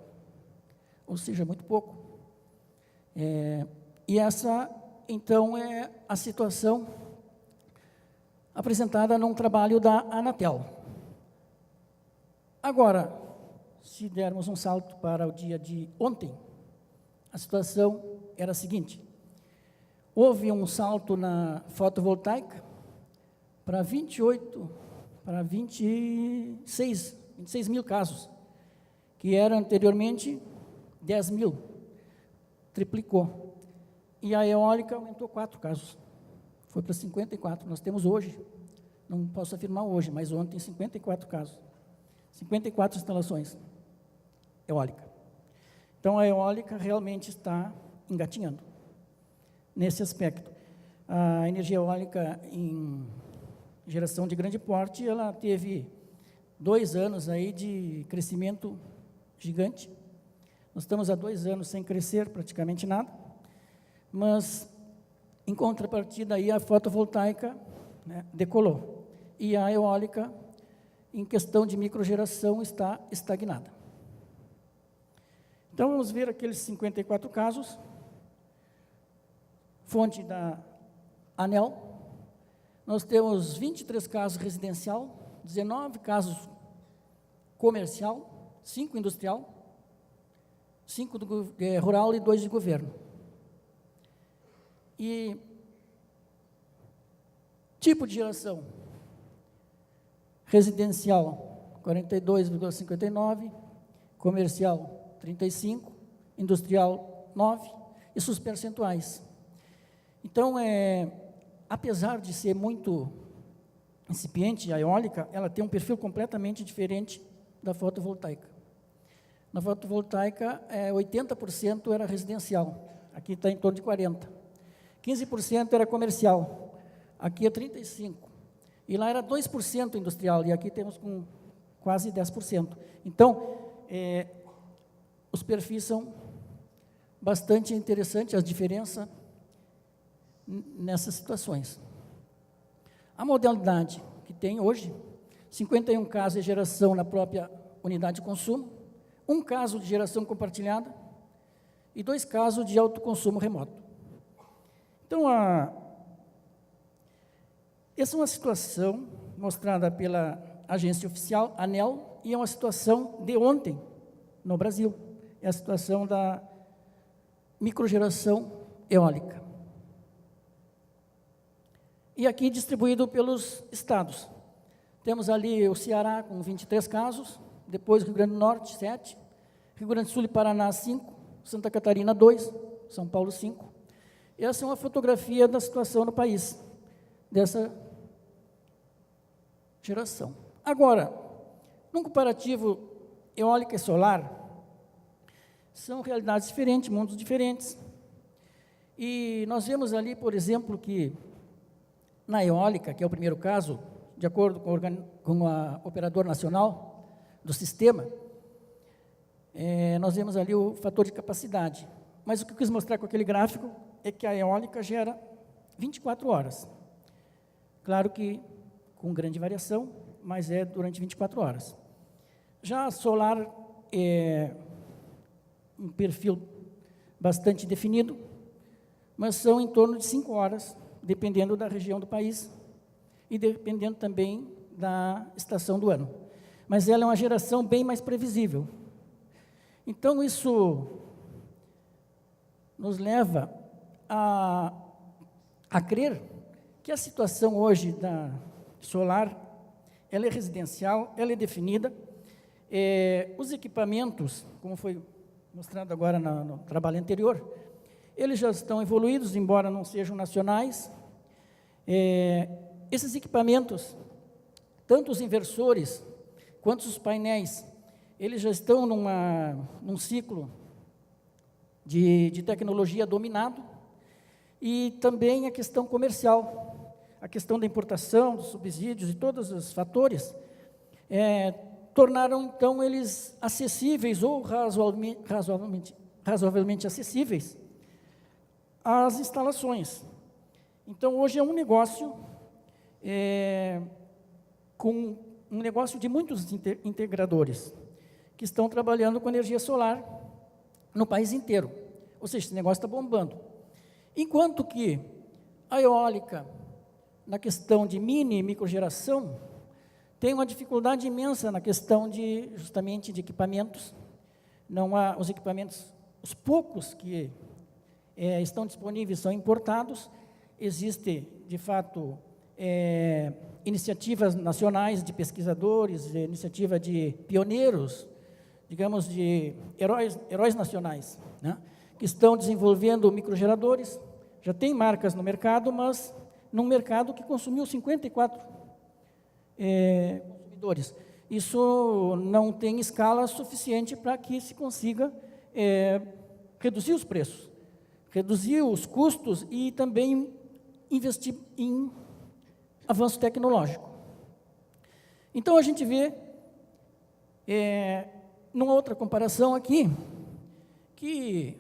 ou seja, muito pouco. E essa, então, é a situação apresentada num trabalho da Anatel. Agora, se dermos um salto para o dia de ontem, a situação era a seguinte, houve um salto na fotovoltaica para 26 mil casos, que era anteriormente 10 mil, triplicou. E a eólica aumentou 4 casos, foi para 54. Nós temos hoje, não posso afirmar hoje, mas ontem 54 casos, 54 instalações eólica. Então a eólica realmente está engatinhando nesse aspecto. A energia eólica em geração de grande porte, ela teve 2 anos aí de crescimento gigante. Nós estamos há 2 anos sem crescer praticamente nada, mas em contrapartida aí a fotovoltaica, né, decolou. E a eólica, em questão de microgeração, está estagnada. Então vamos ver aqueles 54 casos, fonte da ANEEL. Nós temos 23 casos residencial, 19 casos comercial, 5 industrial, 5 rural e 2 de governo. E tipo de geração, residencial 42,59, comercial 35, industrial 9, e seus percentuais. Então, apesar de ser muito incipiente, a eólica, ela tem um perfil completamente diferente da fotovoltaica. Na fotovoltaica, 80% era residencial, aqui está em torno de 40%. 15% era comercial, aqui é 35%. E lá era 2% industrial, e aqui temos com quase 10%. Então, os perfis são bastante interessantes, as diferenças nessas situações. A modalidade que tem hoje, 51 casos de geração na própria unidade de consumo, 1 caso de geração compartilhada e 2 casos de autoconsumo remoto. Então, essa é uma situação mostrada pela agência oficial, ANEEL, e é uma situação de ontem no Brasil. É a situação da microgeração eólica. E aqui distribuído pelos estados. Temos ali o Ceará com 23 casos, depois Rio Grande do Norte, 7, Rio Grande do Sul e Paraná, 5, Santa Catarina, 2, São Paulo, 5. Essa é uma fotografia da situação no país, dessa geração. Agora, Num comparativo eólica e solar, são realidades diferentes, mundos diferentes. E nós vemos ali, por exemplo, que na eólica, que é o primeiro caso, de acordo com a operador nacional do sistema, nós vemos ali o fator de capacidade. Mas o que eu quis mostrar com aquele gráfico é que a eólica gera 24 horas. Claro que com grande variação, mas é durante 24 horas. Já a solar é um perfil bastante definido, mas são em torno de 5 horas, dependendo da região do país e dependendo também da estação do ano. Mas ela é uma geração bem mais previsível. Então, isso nos leva a crer que a situação hoje da solar, ela é residencial, ela é definida, os equipamentos, como foi mostrado agora no trabalho anterior, eles já estão evoluídos, embora não sejam nacionais. Esses equipamentos, tanto os inversores quanto os painéis, eles já estão num ciclo de tecnologia dominado, e também a questão comercial, a questão da importação, dos subsídios e todos os fatores, tornaram, então, eles acessíveis ou razoavelmente acessíveis às instalações. Então, hoje é um negócio com um negócio de muitos integradores que estão trabalhando com energia solar no país inteiro. Ou seja, esse negócio está bombando. Enquanto que a eólica, na questão de mini e microgeração, tem uma dificuldade imensa na questão justamente de equipamentos. Não há os equipamentos, os poucos que estão disponíveis são importados. Existe, de fato, iniciativas nacionais de pesquisadores, iniciativa de pioneiros, digamos, de heróis nacionais, né, que estão desenvolvendo microgeradores. Já tem marcas no mercado, mas num mercado que consumiu 54 consumidores. Isso não tem escala suficiente para que se consiga reduzir os preços, reduzir os custos e também investir em avanço tecnológico. Então, a gente vê, numa outra comparação aqui, que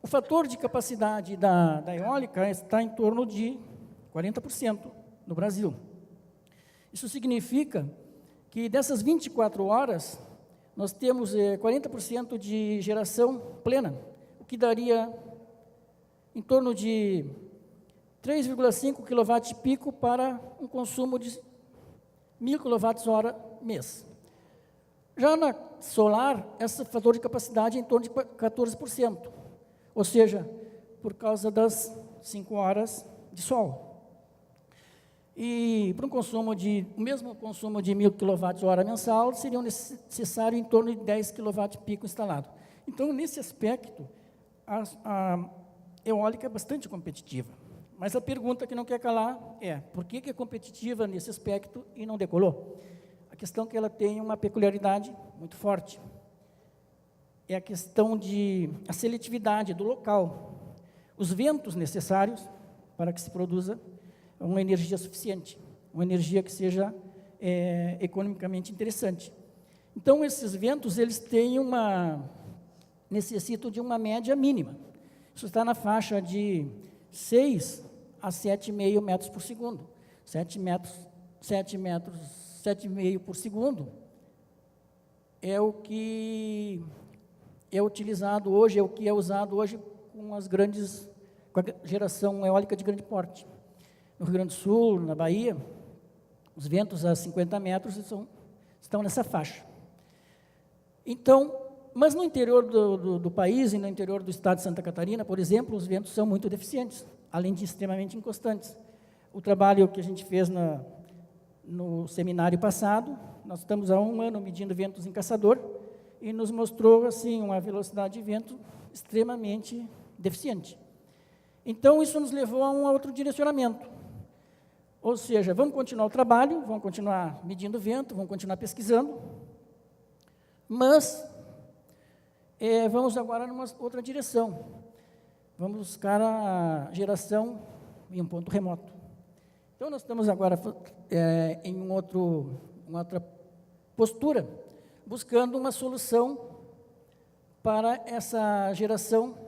o fator de capacidade da eólica está em torno de 40% no Brasil. Isso significa que dessas 24 horas, nós temos 40% de geração plena, o que daria em torno de 3,5 kWp para um consumo de 1.000 kWh mês. Já na solar, esse fator de capacidade é em torno de 14%, ou seja, por causa das 5 horas de sol. E para o mesmo consumo de 1.000 kWh mensal, seria necessário em torno de 10 kWp instalado. Então, nesse aspecto, a eólica é bastante competitiva. Mas a pergunta que não quer calar é, por que é competitiva nesse aspecto e não decolou? A questão é que ela tem uma peculiaridade muito forte. É a questão a seletividade do local. Os ventos necessários para que se produza uma energia suficiente, uma energia que seja economicamente interessante. Então, esses ventos, eles necessitam de uma média mínima. Isso está na faixa de 6 a 7,5 metros por segundo. 7,5 por segundo é o que é utilizado hoje, é o que é usado hoje com a geração eólica de grande porte. No Rio Grande do Sul, na Bahia, os ventos a 50 metros estão nessa faixa. Então, mas no interior do país e no interior do estado de Santa Catarina, por exemplo, os ventos são muito deficientes, além de extremamente inconstantes. O trabalho que a gente fez no seminário passado, nós estamos há 1 ano medindo ventos em Caçador, e nos mostrou assim uma velocidade de vento extremamente deficiente. Então, isso nos levou a um outro direcionamento. Ou seja, vamos continuar o trabalho, vamos continuar medindo o vento, vamos continuar pesquisando, mas vamos agora numa outra direção. Vamos buscar a geração em um ponto remoto. Então, nós estamos agora em uma outra postura, buscando uma solução para essa geração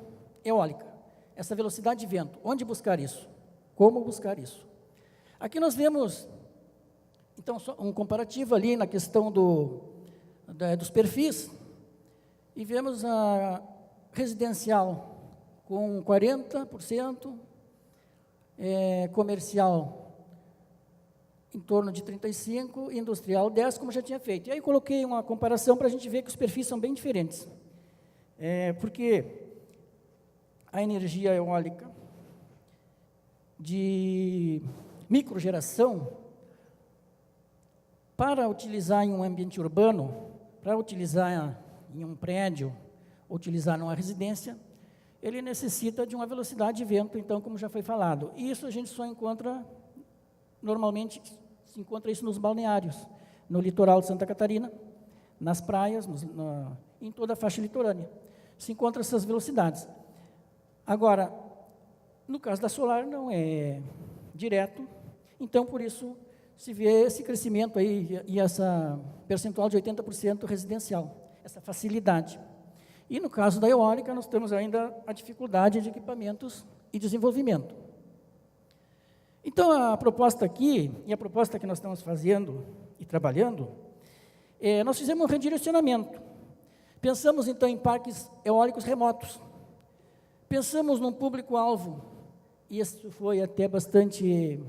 eólica, essa velocidade de vento. Onde buscar isso? Como buscar isso? Aqui nós vemos, então, um comparativo ali na questão dos perfis, e vemos a residencial com 40%, comercial em torno de 35%, industrial 10%, como já tinha feito. E aí coloquei uma comparação para a gente ver que os perfis são bem diferentes. Porque a energia eólica de microgeração, para utilizar em um ambiente urbano, para utilizar em um prédio, utilizar numa residência, ele necessita de uma velocidade de vento, então, como já foi falado. E isso a gente só encontra, normalmente, se encontra isso nos balneários, no litoral de Santa Catarina, nas praias, em toda a faixa litorânea. Se encontra essas velocidades. Agora, no caso da solar, não é direto, então, por isso, se vê esse crescimento aí e essa percentual de 80% residencial, essa facilidade. E no caso da eólica, nós temos ainda a dificuldade de equipamentos e desenvolvimento. Então, a proposta aqui, e a proposta que nós estamos fazendo e trabalhando, nós fizemos um redirecionamento. Pensamos, então, em parques eólicos remotos. Pensamos num público-alvo, e isso foi até bastante...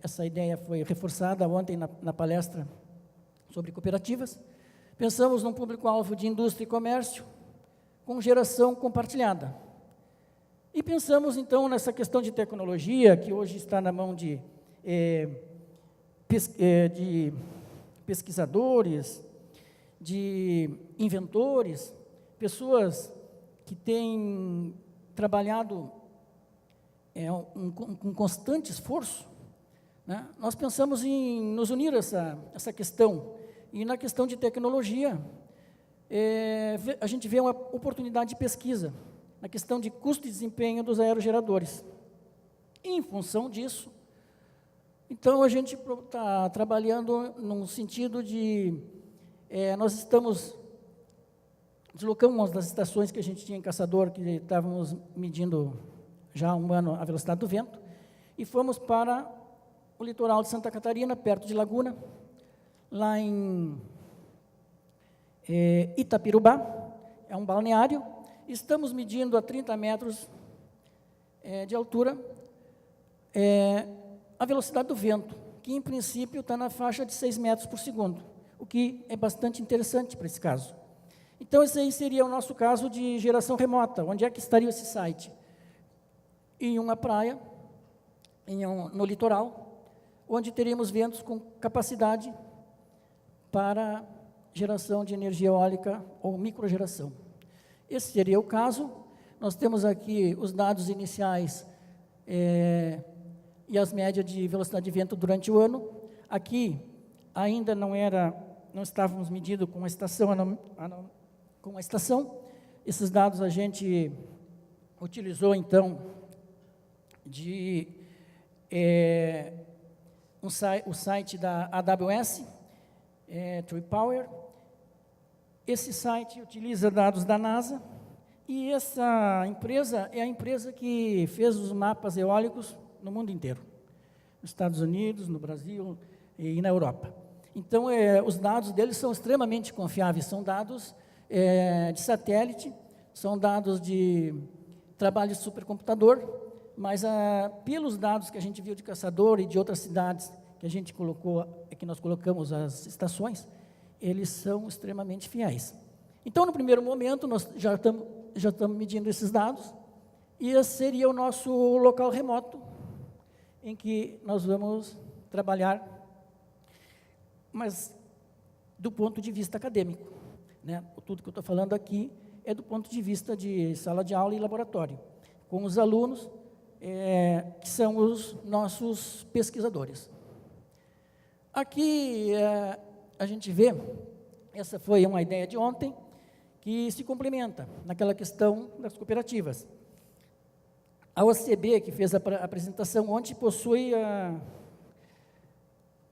essa ideia foi reforçada ontem na palestra sobre cooperativas. Pensamos num público-alvo de indústria e comércio, com geração compartilhada. E pensamos, então, nessa questão de tecnologia, que hoje está na mão de pesquisadores, de inventores, pessoas que têm trabalhado com constante esforço, né? Nós pensamos em nos unir a essa questão. E na questão de tecnologia, a gente vê uma oportunidade de pesquisa, na questão de custo e desempenho dos aerogeradores. E, em função disso, então, a gente está trabalhando num sentido de... nós deslocamos uma das estações que a gente tinha em Caçador, que estávamos medindo já há um ano a velocidade do vento, e fomos para o litoral de Santa Catarina, perto de Laguna, lá em Itapirubá, é um balneário. Estamos medindo a 30 metros de altura a velocidade do vento, que em princípio está na faixa de 6 metros por segundo, o que é bastante interessante para esse caso. Então, esse aí seria o nosso caso de geração remota. Onde é que estaria esse site? Em uma praia, no litoral, onde teríamos ventos com capacidade para geração de energia eólica ou microgeração. Esse seria o caso. Nós temos aqui os dados iniciais e as médias de velocidade de vento durante o ano. Aqui ainda não estávamos medindo com a estação, Esses dados a gente utilizou, então, o site da AWS, Tree Power. Esse site utiliza dados da NASA, e essa empresa é a empresa que fez os mapas eólicos no mundo inteiro, nos Estados Unidos, no Brasil e na Europa. Então, os dados deles são extremamente confiáveis, são dados de satélite, são dados de trabalho de supercomputador, mas pelos dados que a gente viu de Caçador e de outras cidades que a gente que nós colocamos as estações, eles são extremamente fiéis. Então, no primeiro momento, nós já estamos medindo esses dados, e esse seria o nosso local remoto, em que nós vamos trabalhar, mas do ponto de vista acadêmico, né? Tudo que eu estou falando aqui é do ponto de vista de sala de aula e laboratório, com os alunos que são os nossos pesquisadores. Aqui a gente vê, essa foi uma ideia de ontem, que se complementa naquela questão das cooperativas. A OCB, que fez a apresentação ontem, possui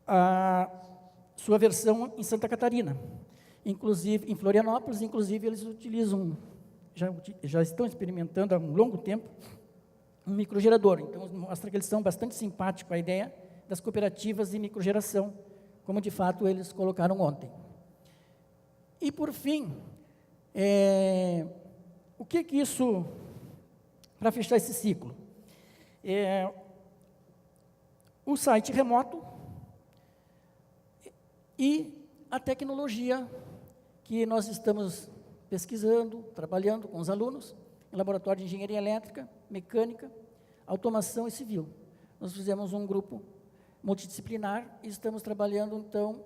a sua versão em Santa Catarina, inclusive em Florianópolis, inclusive eles utilizam, já estão experimentando há um longo tempo, um microgerador. Então, mostra que eles são bastante simpáticos à ideia das cooperativas de microgeração, como de fato eles colocaram ontem. E, por fim, o que isso, para fechar esse ciclo? O site remoto e a tecnologia que nós estamos pesquisando, trabalhando com os alunos, em laboratório de engenharia elétrica, mecânica, automação e civil. Nós fizemos um grupo multidisciplinar e estamos trabalhando, então,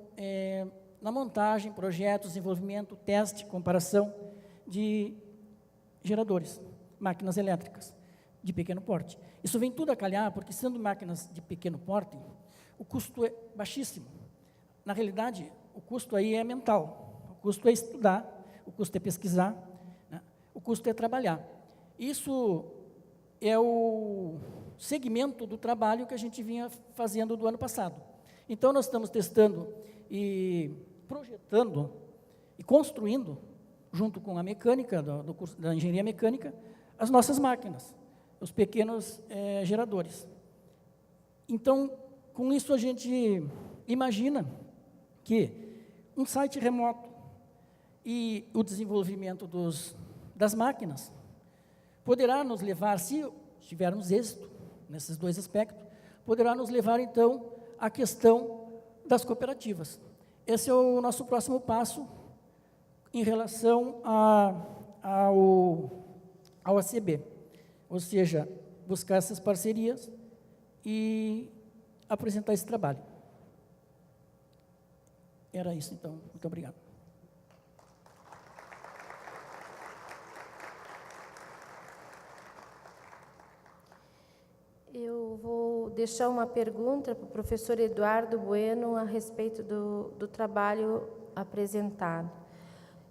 na montagem, projeto, desenvolvimento, teste, comparação de geradores, máquinas elétricas de pequeno porte. Isso vem tudo a calhar, porque sendo máquinas de pequeno porte, o custo é baixíssimo. Na realidade, o custo aí é mental, o custo é estudar, o custo é pesquisar, né? O custo é trabalhar. Isso é o segmento do trabalho que a gente vinha fazendo do ano passado. Então, nós estamos testando e projetando e construindo, junto com a mecânica, do curso da engenharia mecânica, as nossas máquinas, os pequenos geradores. Então, com isso a gente imagina que um site remoto e o desenvolvimento das máquinas poderá nos levar, se tivermos êxito nesses dois aspectos, poderá nos levar, então, à questão das cooperativas. Esse é o nosso próximo passo em relação ao ACB, ou seja, buscar essas parcerias e apresentar esse trabalho. Era isso, então. Muito obrigado. Eu vou deixar uma pergunta para o professor Eduardo Bueno a respeito do trabalho apresentado.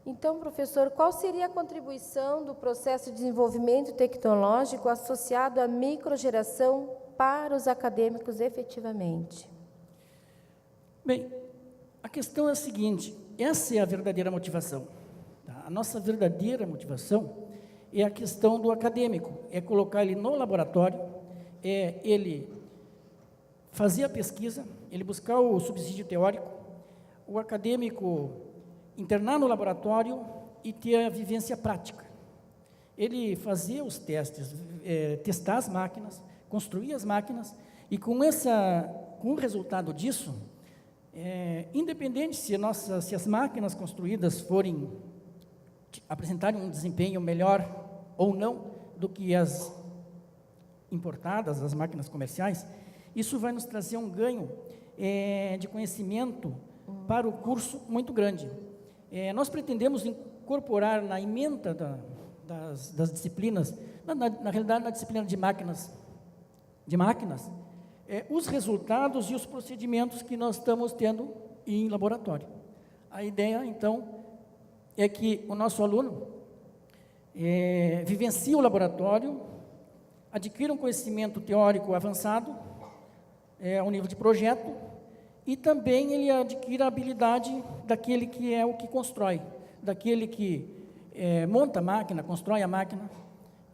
Então, professor, qual seria a contribuição do processo de desenvolvimento tecnológico associado à microgeração para os acadêmicos efetivamente? Bem, a questão é a seguinte, essa é a verdadeira motivação. Tá? A nossa verdadeira motivação é a questão do acadêmico, é colocar ele no laboratório, é ele fazer a pesquisa, ele buscar o subsídio teórico, o acadêmico internar no laboratório e ter a vivência prática. Ele fazer os testes, testar as máquinas, construir as máquinas, e com o resultado disso, independente se as máquinas construídas apresentarem um desempenho melhor ou não do que as importadas, as máquinas comerciais, isso vai nos trazer um ganho de conhecimento para o curso muito grande. Nós pretendemos incorporar na ementa das disciplinas, na realidade, na disciplina de máquinas, os resultados e os procedimentos que nós estamos tendo em laboratório. A ideia, então, é que o nosso aluno vivencie o laboratório, adquira um conhecimento teórico avançado, ao nível de projeto, e também ele adquira a habilidade daquele que é o que constrói, daquele que monta a máquina, constrói a máquina,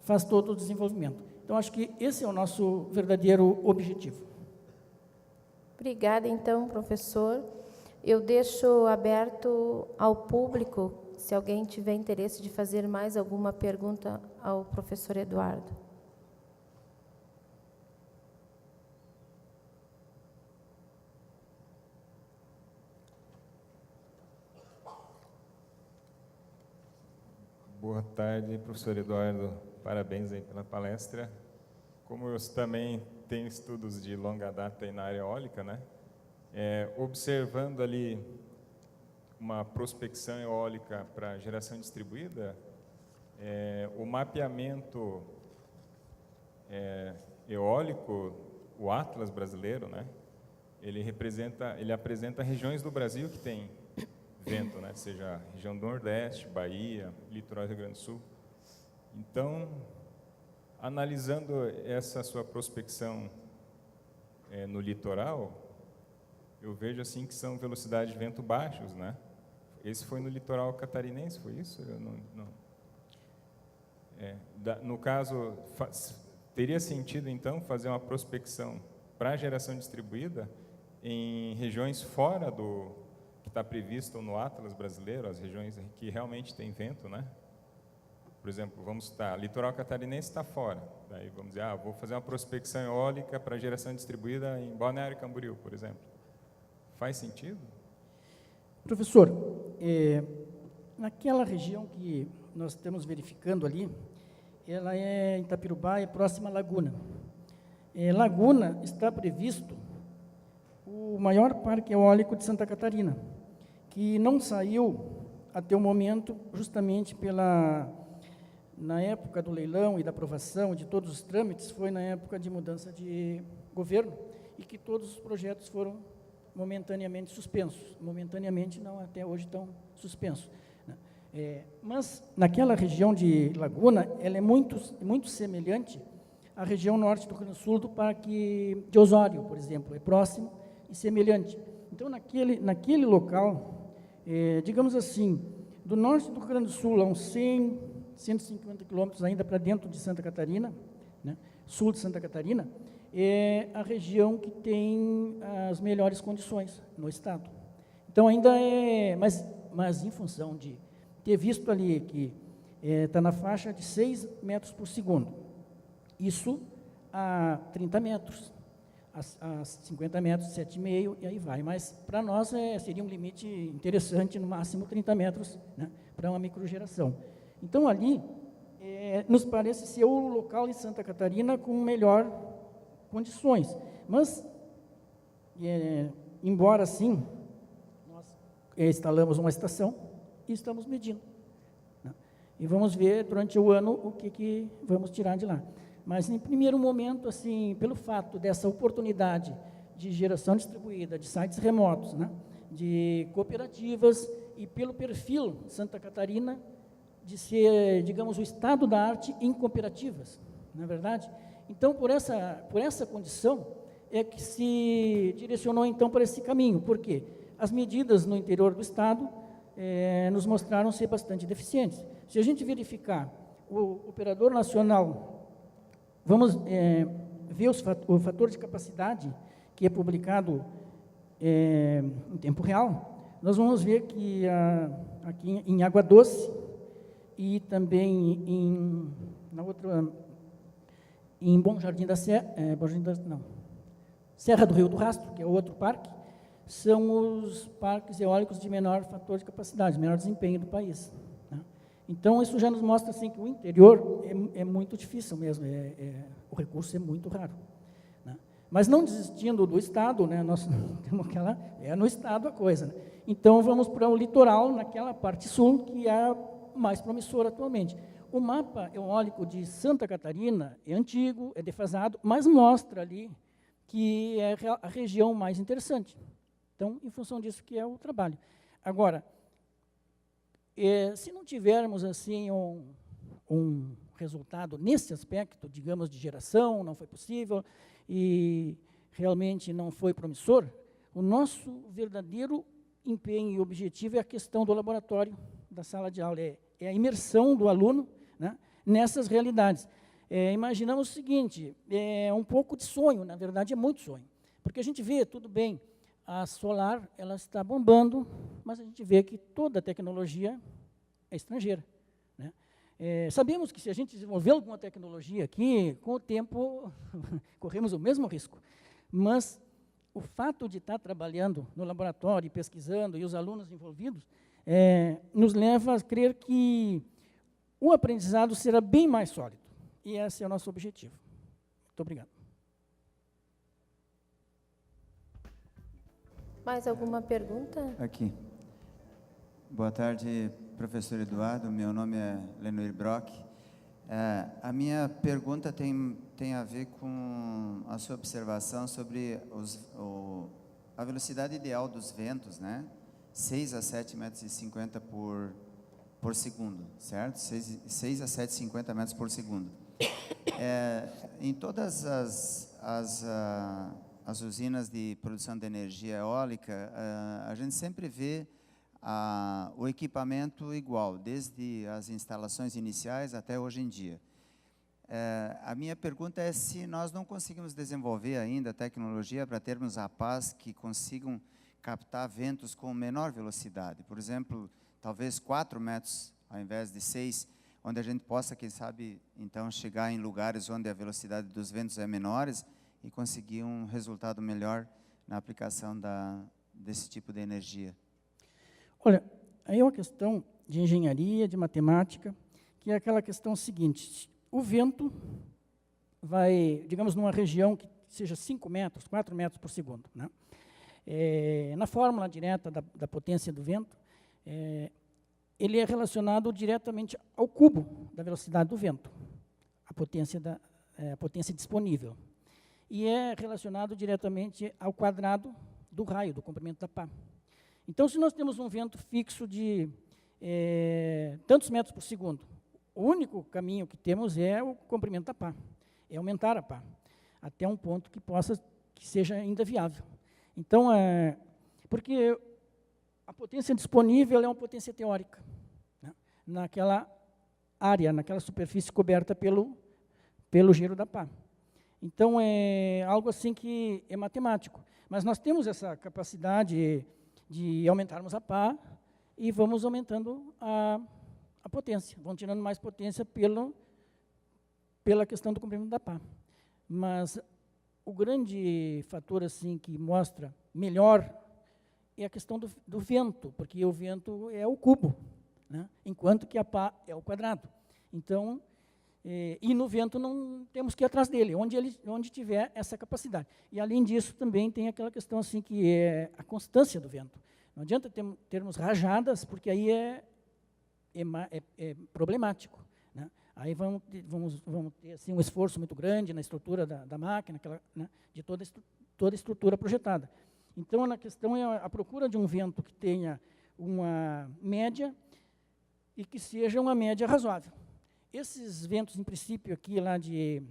faz todo o desenvolvimento. Então, acho que esse é o nosso verdadeiro objetivo. Obrigada, então, professor. Eu deixo aberto ao público, se alguém tiver interesse de fazer mais alguma pergunta ao professor Eduardo. Boa tarde, professor Eduardo. Parabéns aí pela palestra. Como eu também tenho estudos de longa data aí na área eólica, né? Observando ali uma prospecção eólica para geração distribuída, o mapeamento eólico, o Atlas brasileiro, né? Ele apresenta regiões do Brasil que tem vento, né? Seja a região do Nordeste, Bahia, litoral do Rio Grande do Sul. Então, analisando essa sua prospecção no litoral, eu vejo assim que são velocidades de vento baixos, né? Esse foi no litoral catarinense, foi isso? Eu não. No caso, teria sentido então fazer uma prospecção para geração distribuída em regiões fora do que está previsto no Atlas brasileiro, as regiões que realmente tem vento, né? Por exemplo, vamos citar, litoral catarinense está fora. Daí vamos dizer, vou fazer uma prospecção eólica para geração distribuída em Balneário Camboriú, por exemplo. Faz sentido? Professor, naquela região que nós estamos verificando ali, ela é Itapirubá, é próxima à Laguna. Laguna está previsto o maior parque eólico de Santa Catarina, que não saiu até o momento justamente na época do leilão e da aprovação de todos os trâmites, foi na época de mudança de governo, e que todos os projetos foram momentaneamente suspensos. Momentaneamente, não, até hoje estão suspensos. Mas, naquela região de Laguna, ela é muito semelhante à região norte do Rio Grande do Sul do Parque de Osório, por exemplo, é próximo e semelhante. Então, naquele local, digamos assim, do norte do Rio Grande do Sul, a uns 150 quilômetros ainda para dentro de Santa Catarina, né, sul de Santa Catarina, é a região que tem as melhores condições no estado. Então, ainda mas em função de ter visto ali que está na faixa de 6 metros por segundo, isso a 30 metros, a 50 metros, 7,5, e aí vai. Mas, para nós, seria um limite interessante, no máximo 30 metros, né, para uma microgeração. Então, ali, nos parece ser o local em Santa Catarina com melhor condições. Mas, embora assim, nós instalamos uma estação e estamos medindo, né? E vamos ver durante o ano o que vamos tirar de lá. Mas, em primeiro momento, assim, pelo fato dessa oportunidade de geração distribuída, de sites remotos, né, de cooperativas, e pelo perfil Santa Catarina de ser, digamos, o estado da arte em cooperativas, não é verdade? Então, por essa condição, é que se direcionou, então, para esse caminho. Por quê? As medidas no interior do estado nos mostraram ser bastante deficientes. Se a gente verificar o operador nacional, vamos ver o fator de capacidade que é publicado em tempo real, nós vamos ver que aqui em Água Doce e também em Bom Jardim da Serra, Serra do Rio do Rastro, que é outro parque, são os parques eólicos de menor fator de capacidade, menor desempenho do país, né? Então, isso já nos mostra assim, que o interior é muito difícil mesmo, o recurso é muito raro, né? Mas não desistindo do estado, né, nós temos no estado a coisa, né? Então, vamos para o litoral, naquela parte sul, que é a mais promissora atualmente. O mapa eólico de Santa Catarina é antigo, é defasado, mas mostra ali que é a região mais interessante. Então, em função disso que é o trabalho. Agora, se não tivermos assim um resultado nesse aspecto, digamos, de geração, não foi possível e realmente não foi promissor, o nosso verdadeiro empenho e objetivo é a questão do laboratório, da sala de aula, é a imersão do aluno, né, nessas realidades. Imaginamos o seguinte, um pouco de sonho, na verdade é muito sonho, porque a gente vê, tudo bem, a solar ela está bombando, mas a gente vê que toda a tecnologia é estrangeira, né? Sabemos que se a gente desenvolver alguma tecnologia aqui, com o tempo corremos o mesmo risco, mas o fato de estar trabalhando no laboratório, pesquisando, e os alunos envolvidos, nos leva a crer que o aprendizado será bem mais sólido. E esse é o nosso objetivo. Muito obrigado. Mais alguma pergunta? Aqui. Boa tarde, professor Eduardo. Meu nome é Lenoir Brock. A minha pergunta tem a ver com a sua observação sobre a velocidade ideal dos ventos, né? 6 a 7,50 metros por segundo, certo? 6 a 7,50 metros por segundo. Em todas as usinas de produção de energia eólica, a gente sempre vê o equipamento igual, desde as instalações iniciais até hoje em dia. A minha pergunta é se nós não conseguimos desenvolver ainda tecnologia para termos APAs que consigam captar ventos com menor velocidade. Por exemplo, talvez 4 metros ao invés de 6, onde a gente possa, quem sabe, então, chegar em lugares onde a velocidade dos ventos é menores e conseguir um resultado melhor na aplicação desse tipo de energia. Olha, aí é uma questão de engenharia, de matemática, que é aquela questão seguinte: o vento vai, digamos, numa região que seja 5 metros, 4 metros por segundo, né? Na fórmula direta da potência do vento, ele é relacionado diretamente ao cubo da velocidade do vento, a potência disponível. E é relacionado diretamente ao quadrado do raio, do comprimento da pá. Então, se nós temos um vento fixo de tantos metros por segundo, o único caminho que temos é o comprimento da pá, é aumentar a pá, até um ponto que seja ainda viável. Então, porque a potência disponível é uma potência teórica, né, naquela área, naquela superfície coberta pelo giro da pá. Então, é algo assim que é matemático. Mas nós temos essa capacidade de aumentarmos a pá e vamos aumentando a potência, vamos tirando mais potência pela questão do comprimento da pá. Mas o grande fator assim que mostra melhor é a questão do vento, porque o vento é o cubo, né, enquanto que a pá é o quadrado. Então, e no vento não temos que ir atrás dele, onde tiver essa capacidade. E, além disso, também tem aquela questão assim que é a constância do vento. Não adianta termos rajadas, porque aí é problemático, né? Aí vamos ter assim, um esforço muito grande na estrutura da máquina, né, de toda a estrutura projetada. Então, a questão é a procura de um vento que tenha uma média e que seja uma média razoável. Esses ventos, em princípio, aqui lá de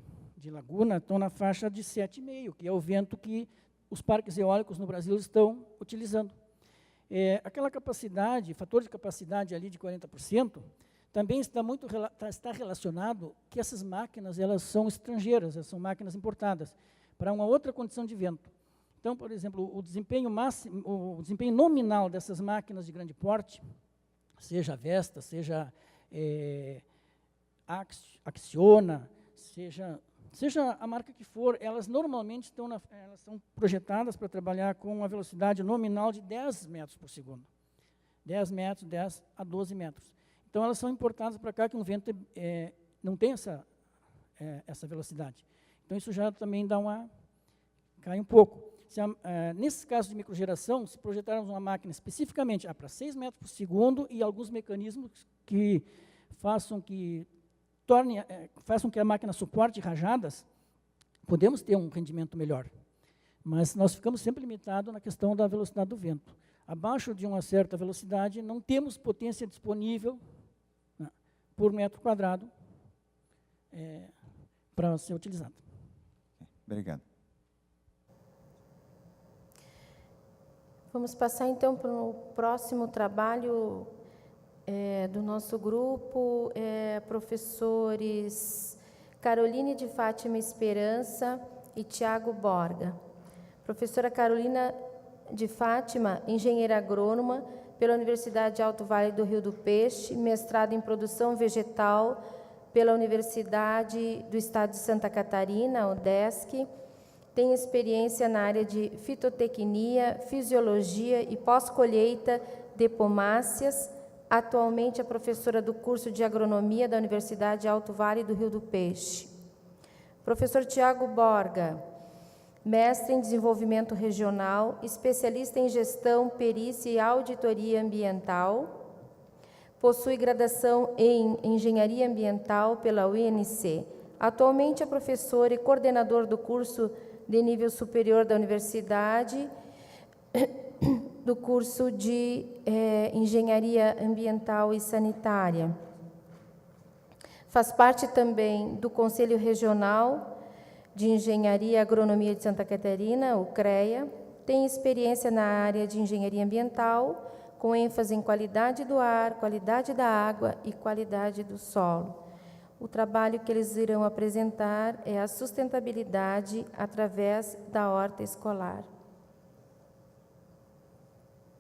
Laguna, estão na faixa de 7,5, que é o vento que os parques eólicos no Brasil estão utilizando. Aquela capacidade, fator de capacidade ali de 40%, também está relacionado que essas máquinas elas são estrangeiras, elas são máquinas importadas, para uma outra condição de vento. Então, por exemplo, o desempenho nominal dessas máquinas de grande porte, seja a Vestas, seja Acciona, seja a marca que for, elas normalmente elas são projetadas para trabalhar com uma velocidade nominal de 10 metros por segundo. 10 metros, 10 a 12 metros. Então, elas são importadas para cá, que um vento não tem essa velocidade. Então, isso já também cai um pouco. Nesse caso de microgeração, se projetarmos uma máquina especificamente para 6 metros por segundo e alguns mecanismos que façam que a máquina suporte rajadas, podemos ter um rendimento melhor. Mas nós ficamos sempre limitados na questão da velocidade do vento. Abaixo de uma certa velocidade, não temos potência disponível, né, por metro quadrado para ser utilizado. Obrigado. Vamos passar, então, para o próximo trabalho do nosso grupo, professores Caroline de Fátima Esperança e Tiago Borga. Professora Carolina de Fátima, engenheira agrônoma pela Universidade de Alto Vale do Rio do Peixe, mestrado em produção vegetal pela Universidade do Estado de Santa Catarina, UDESC, tem experiência na área de fitotecnia, fisiologia e pós-colheita de pomáceas. Atualmente é professora do curso de agronomia da Universidade de Alto Vale do Rio do Peixe. Professor Tiago Borga, mestre em desenvolvimento regional, especialista em gestão, perícia e auditoria ambiental, Possui graduação em Engenharia Ambiental pela UNC. Atualmente é professor e coordenador do curso de nível superior da universidade, do curso de Engenharia Ambiental e Sanitária. Faz parte também do Conselho Regional de Engenharia e Agronomia de Santa Catarina, o CREA. Tem experiência na área de engenharia ambiental, com ênfase em qualidade do ar, qualidade da água e qualidade do solo. O trabalho que eles irão apresentar é a sustentabilidade através da horta escolar.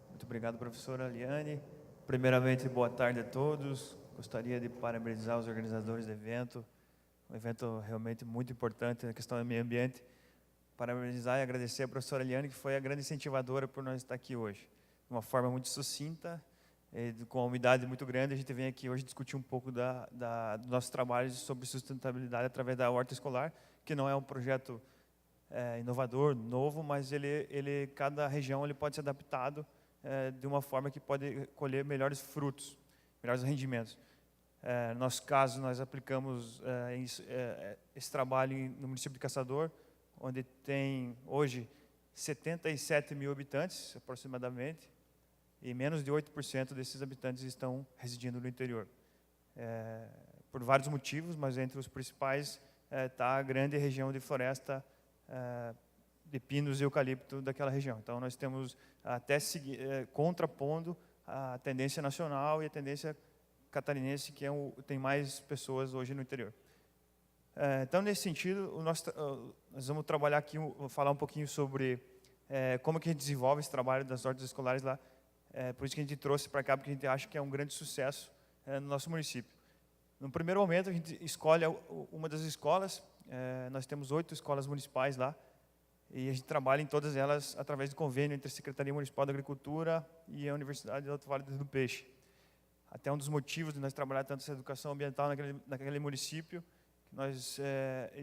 Muito obrigado, professora Liane. Primeiramente, boa tarde a todos. Gostaria de parabenizar os organizadores do evento. Um evento realmente muito importante na questão do meio ambiente. Parabenizar e agradecer a professora Liane, que foi a grande incentivadora por nós estar aqui hoje. De uma forma muito sucinta, com uma umidade muito grande, a gente vem aqui hoje discutir um pouco do nosso trabalho sobre sustentabilidade através da horta escolar, que não é um projeto inovador, novo, mas cada região ele pode ser adaptado de uma forma que pode colher melhores frutos, melhores rendimentos. No nosso caso, nós aplicamos esse trabalho no município de Caçador, onde tem hoje 77 mil habitantes, aproximadamente, e menos de 8% desses habitantes estão residindo no interior. Por vários motivos, mas entre os principais está a grande região de floresta de pinos e eucalipto daquela região. Então, nós temos até contrapondo a tendência nacional e a tendência catarinense, que tem mais pessoas hoje no interior. Então, nesse sentido, nós vamos trabalhar aqui, falar um pouquinho sobre como que a gente desenvolve esse trabalho das hortas escolares lá. Por isso que a gente trouxe para cá, porque a gente acha que é um grande sucesso no nosso município. No primeiro momento, a gente escolhe uma das escolas. Nós temos 8 escolas municipais lá, e a gente trabalha em todas elas através de convênio entre a Secretaria Municipal da Agricultura e a Universidade do Alto Vale do Peixe. Até um dos motivos de nós trabalhar tanto essa educação ambiental naquele município, que nós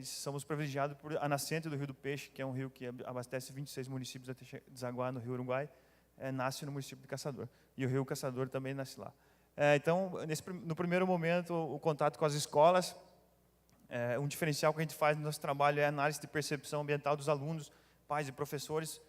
somos privilegiados por a nascente do Rio do Peixe, que é um rio que abastece 26 municípios até desaguar no Rio Uruguai, nasce no município de Caçador. E o Rio Caçador também nasce lá. Então, no primeiro momento, o contato com as escolas, um diferencial que a gente faz no nosso trabalho é a análise de percepção ambiental dos alunos, pais e professores.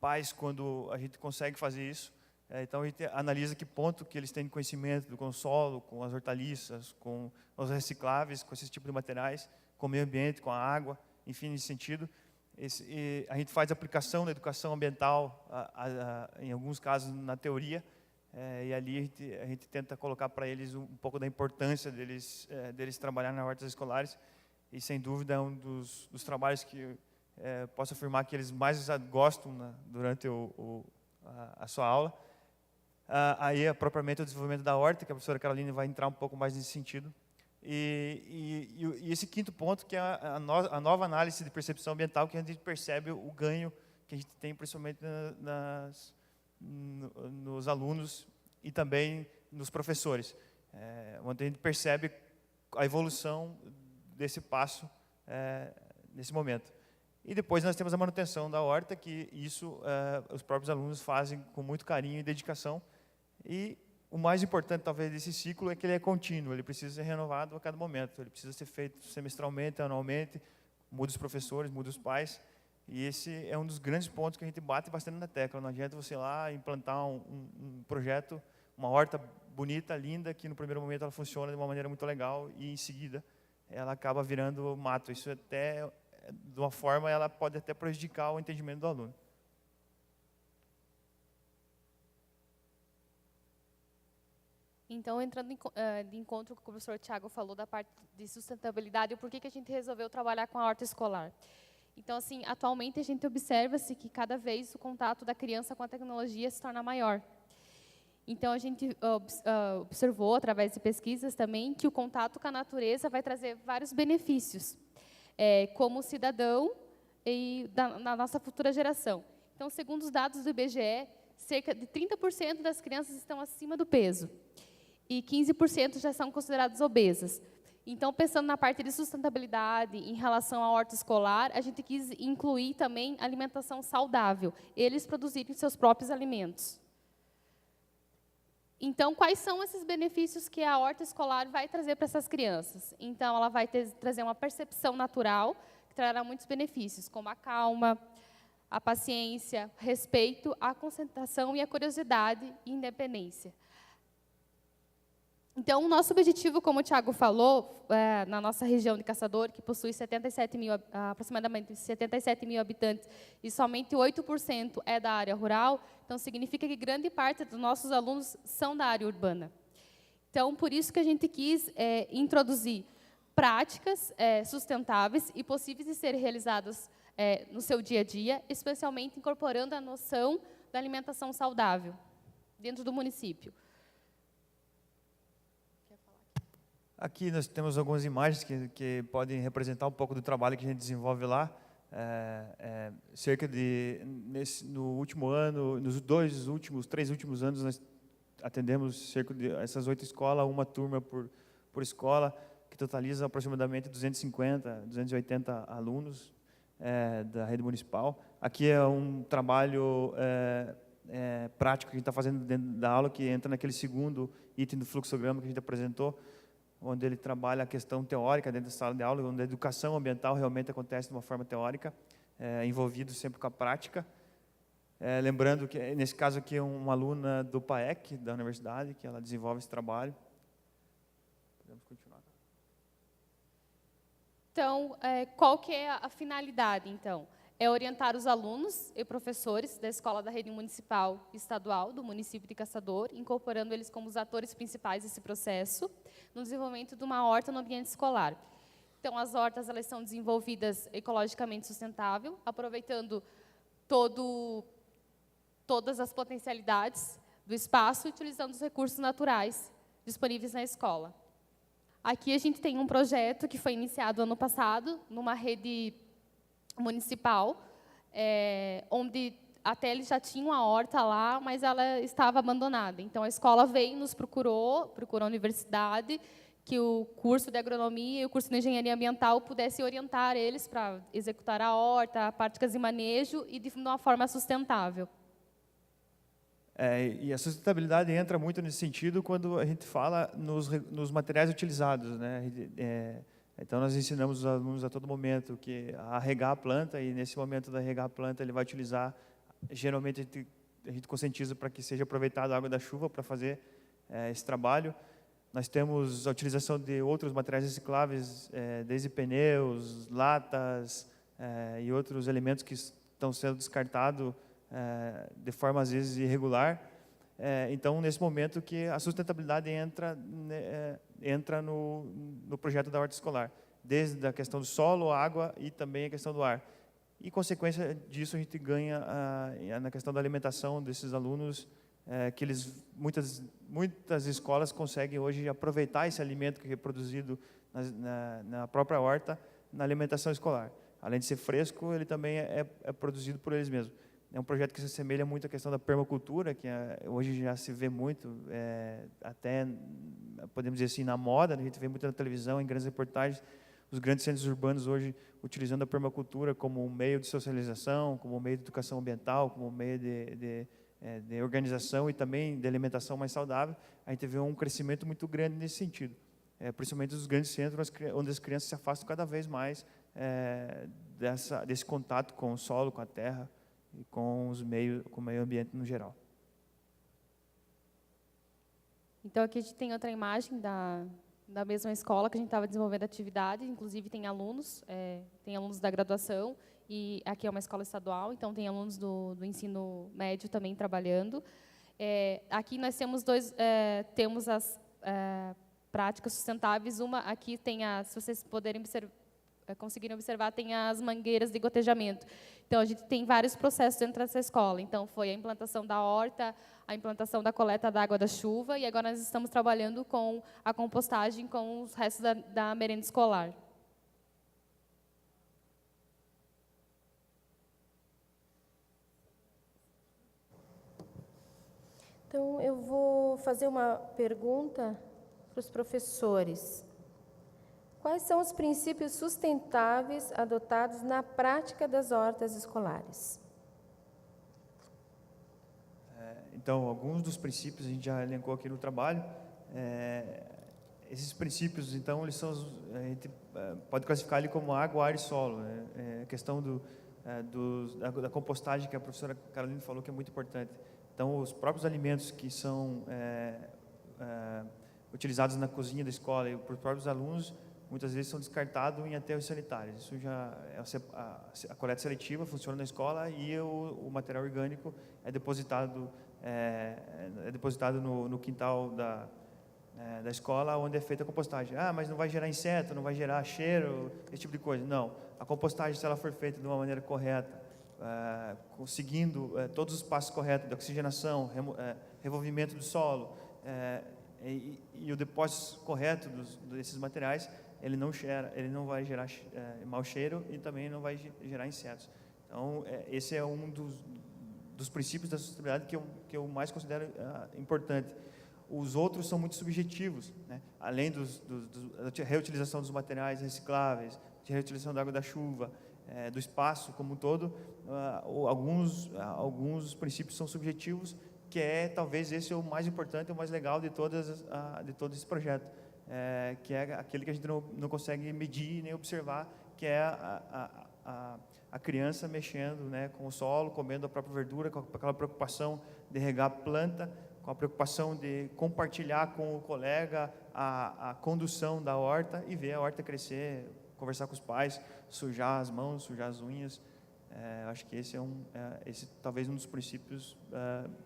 Pais, quando a gente consegue fazer isso, então a gente analisa que ponto que eles têm de conhecimento com o solo, com as hortaliças, com os recicláveis, com esse tipo de materiais, com o meio ambiente, com a água, enfim, nesse sentido. A gente faz aplicação da educação ambiental, em alguns casos, na teoria, e ali a gente tenta colocar para eles um pouco da importância deles trabalhar nas hortas escolares, e, sem dúvida, é um dos trabalhos que posso afirmar que eles mais gostam durante a sua aula. Aí, propriamente, o desenvolvimento da horta, que a professora Caroline vai entrar um pouco mais nesse sentido. E esse quinto ponto, que é a nova análise de percepção ambiental, que a gente percebe o ganho que a gente tem, principalmente nos alunos e também nos professores, onde a gente percebe a evolução desse passo nesse momento. E depois nós temos a manutenção da horta, que isso os próprios alunos fazem com muito carinho e dedicação. E o mais importante, talvez, desse ciclo é que ele é contínuo, ele precisa ser renovado a cada momento, ele precisa ser feito semestralmente, anualmente, muda os professores, muda os pais, e esse é um dos grandes pontos que a gente bate bastante na tecla. Não adianta você ir lá implantar um projeto, uma horta bonita, linda, que no primeiro momento ela funciona de uma maneira muito legal e em seguida ela acaba virando mato. Isso até, de uma forma, ela pode até prejudicar o entendimento do aluno. Então, entrando de encontro com o que o professor Tiago falou da parte de sustentabilidade, e por que a gente resolveu trabalhar com a horta escolar. Então, assim, atualmente a gente observa-se que cada vez o contato da criança com a tecnologia se torna maior. Então, a gente observou, através de pesquisas também, que o contato com a natureza vai trazer vários benefícios, como cidadão e na nossa futura geração. Então, segundo os dados do IBGE, cerca de 30% das crianças estão acima do peso e 15% já são consideradas obesas. Então, pensando na parte de sustentabilidade em relação à horta escolar, a gente quis incluir também alimentação saudável, eles produzirem seus próprios alimentos. Então, quais são esses benefícios que a horta escolar vai trazer para essas crianças? Então, ela vai trazer uma percepção natural, que trará muitos benefícios, como a calma, a paciência, respeito, a concentração e a curiosidade e independência. Então, o nosso objetivo, como o Thiago falou, na nossa região de Caçador, que possui aproximadamente 77 mil habitantes, e somente 8% é da área rural, então significa que grande parte dos nossos alunos são da área urbana. Então, por isso que a gente quis introduzir práticas sustentáveis e possíveis de serem realizadas no seu dia a dia, especialmente incorporando a noção da alimentação saudável dentro do município. Aqui nós temos algumas imagens que podem representar um pouco do trabalho que a gente desenvolve lá. Cerca de, no último ano, nos 3 últimos anos, nós atendemos cerca de essas 8 escolas, uma turma por escola, que totaliza aproximadamente 250, 280 alunos da rede municipal. Aqui é um trabalho prático que a gente está fazendo dentro da aula, que entra naquele segundo item do fluxograma que a gente apresentou, onde ele trabalha a questão teórica dentro da sala de aula, onde a educação ambiental realmente acontece de uma forma teórica, envolvido sempre com a prática. Lembrando que, nesse caso aqui, é uma aluna do PAEC, da universidade, que ela desenvolve esse trabalho. Podemos continuar. Então, qual que é a finalidade, então? É orientar os alunos e professores da escola da rede municipal e estadual do município de Caçador, incorporando eles como os atores principais desse processo, no desenvolvimento de uma horta no ambiente escolar. Então, as hortas elas são desenvolvidas ecologicamente sustentável, aproveitando todas as potencialidades do espaço, utilizando os recursos naturais disponíveis na escola. Aqui a gente tem um projeto que foi iniciado ano passado, numa rede municipal, onde até eles já tinham a horta lá, mas ela estava abandonada. Então, a escola veio, nos procurou a universidade, que o curso de agronomia e o curso de engenharia ambiental pudesse orientar eles para executar a horta, práticas de manejo e de uma forma sustentável. E a sustentabilidade entra muito nesse sentido quando a gente fala nos materiais utilizados, né? Então, nós ensinamos os alunos a todo momento a regar a planta, e nesse momento da regar a planta, ele vai utilizar, geralmente a gente conscientiza para que seja aproveitada a água da chuva para fazer esse trabalho. Nós temos a utilização de outros materiais recicláveis, desde pneus, latas e outros elementos que estão sendo descartados de forma, às vezes, irregular. Então, nesse momento que a sustentabilidade entra no projeto da horta escolar, desde a questão do solo, água e também a questão do ar. E, consequência disso, a gente ganha na questão da alimentação desses alunos, que muitas escolas conseguem hoje aproveitar esse alimento que é produzido na própria horta, na alimentação escolar. Além de ser fresco, ele também é produzido por eles mesmos. É um projeto que se assemelha muito à questão da permacultura, que hoje já se vê muito, até, podemos dizer assim, na moda, a gente vê muito na televisão, em grandes reportagens, os grandes centros urbanos hoje utilizando a permacultura como um meio de socialização, como um meio de educação ambiental, como um meio de organização e também de alimentação mais saudável. A gente vê um crescimento muito grande nesse sentido, principalmente nos grandes centros, onde as crianças se afastam cada vez mais desse contato com o solo, com a terra, e com o meio ambiente no geral. Então, aqui a gente tem outra imagem da mesma escola que a gente estava desenvolvendo atividade, inclusive tem alunos da graduação, e aqui é uma escola estadual, então tem alunos do ensino médio também trabalhando. Aqui nós temos as práticas sustentáveis. Uma aqui tem se vocês conseguirem observar, tem as mangueiras de gotejamento. Então, a gente tem vários processos dentro dessa escola. Então, foi a implantação da horta, a implantação da coleta da água da chuva, e agora nós estamos trabalhando com a compostagem com os restos da merenda escolar. Então, eu vou fazer uma pergunta para os professores. Quais são os princípios sustentáveis adotados na prática das hortas escolares? Então, alguns dos princípios a gente já elencou aqui no trabalho. Esses princípios, então, eles são, a gente pode classificar ali como água, ar e solo. A questão da compostagem que a professora Carolina falou que é muito importante. Então, os próprios alimentos que são utilizados na cozinha da escola e por próprios alunos, muitas vezes são descartados em aterros sanitários. Isso já a coleta seletiva funciona na escola e o material orgânico é depositado no quintal da escola, onde é feita a compostagem. Mas não vai gerar inseto, não vai gerar cheiro, esse tipo de coisa. Não. A compostagem, se ela for feita de uma maneira correta, seguindo todos os passos corretos de oxigenação, revolvimento do solo e o depósito correto desses materiais, ele não vai gerar mau cheiro e também não vai gerar insetos. Então, esse é um dos princípios da sustentabilidade que eu mais considero importante. Os outros são muito subjetivos, né? Além da reutilização dos materiais recicláveis, de reutilização da água da chuva, do espaço como um todo, alguns dos princípios são subjetivos, que talvez esse é o mais importante, o mais legal de todo esse projeto, que é aquele que a gente não consegue medir nem observar, que é a criança mexendo, né, com o solo, comendo a própria verdura, com aquela preocupação de regar a planta, com a preocupação de compartilhar com o colega a condução da horta e ver a horta crescer, conversar com os pais, sujar as mãos, sujar as unhas. Acho que esse talvez um dos princípios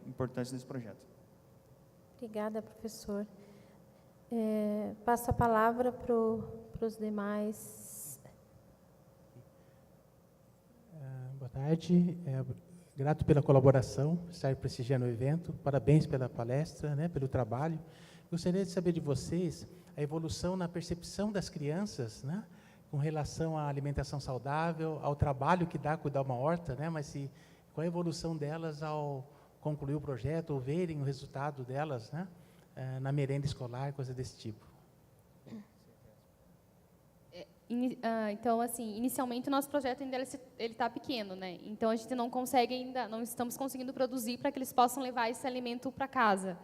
importantes desse projeto. Obrigada, professor. Passo a palavra para os demais. Boa tarde. Grato pela colaboração, estar prestigiando o evento. Parabéns pela palestra, né, pelo trabalho. Gostaria de saber de vocês a evolução na percepção das crianças, né, com relação à alimentação saudável, ao trabalho que dá cuidar uma horta, né, mas qual a evolução delas ao concluir o projeto, ou verem o resultado delas, né, na merenda escolar, coisa desse tipo. Então, assim, inicialmente o nosso projeto ainda ele está pequeno, né? Então a gente não consegue ainda, não estamos conseguindo produzir para que eles possam levar esse alimento para casa,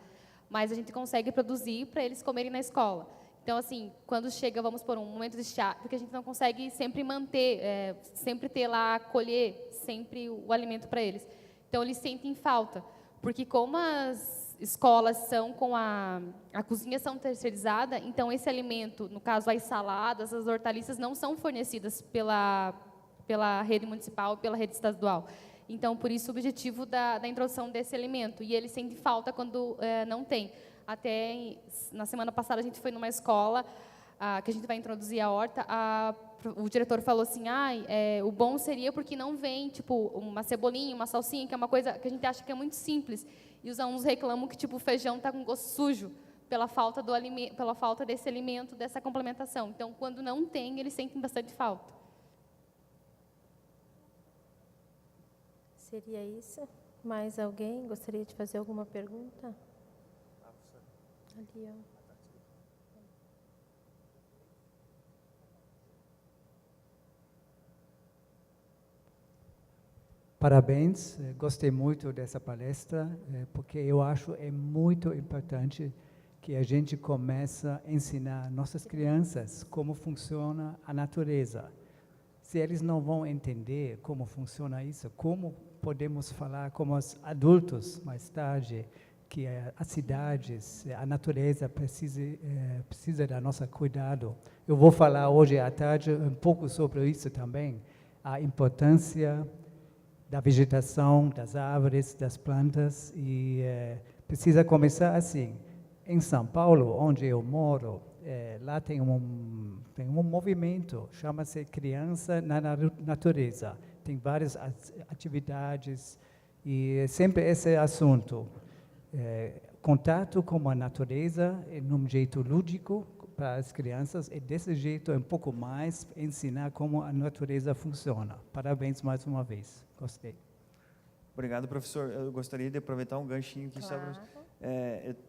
mas a gente consegue produzir para eles comerem na escola. Então, assim, quando chega, vamos por um momento de chá, porque a gente não consegue sempre manter, sempre ter lá, colher sempre o alimento para eles. Então eles sentem falta, porque como as escolas são com a cozinha são terceirizada, então esse alimento, no caso as saladas, as hortaliças, não são fornecidas pela rede municipal, pela rede estadual. Então, por isso o objetivo da introdução desse alimento, e eles sentem falta quando não tem. Até na semana passada a gente foi numa escola que a gente vai introduzir a horta, o diretor falou assim, o bom seria porque não vem, tipo, uma cebolinha, uma salsinha, que é uma coisa que a gente acha que é muito simples. E os alunos reclamam que, tipo, o feijão está com gosto sujo pela falta desse alimento, dessa complementação. Então, quando não tem, eles sentem bastante falta. Seria isso? Mais alguém gostaria de fazer alguma pergunta? Ali, ó. Parabéns, gostei muito dessa palestra, porque eu acho muito importante que a gente comece a ensinar nossas crianças como funciona a natureza. Se eles não vão entender como funciona isso, como podemos falar como os adultos mais tarde, que as cidades, a natureza precisa da nosso cuidado. Eu vou falar hoje à tarde um pouco sobre isso também, a importância da vegetação, das árvores, das plantas, e precisa começar assim. Em São Paulo, onde eu moro, lá tem um movimento, chama-se Criança na Natureza. Tem várias atividades e sempre esse assunto. Contato com a natureza num jeito lúdico para as crianças, e desse jeito um pouco mais ensinar como a natureza funciona. Parabéns mais uma vez. Gostei. Obrigado, professor. Eu gostaria de aproveitar um ganchinho aqui sobre...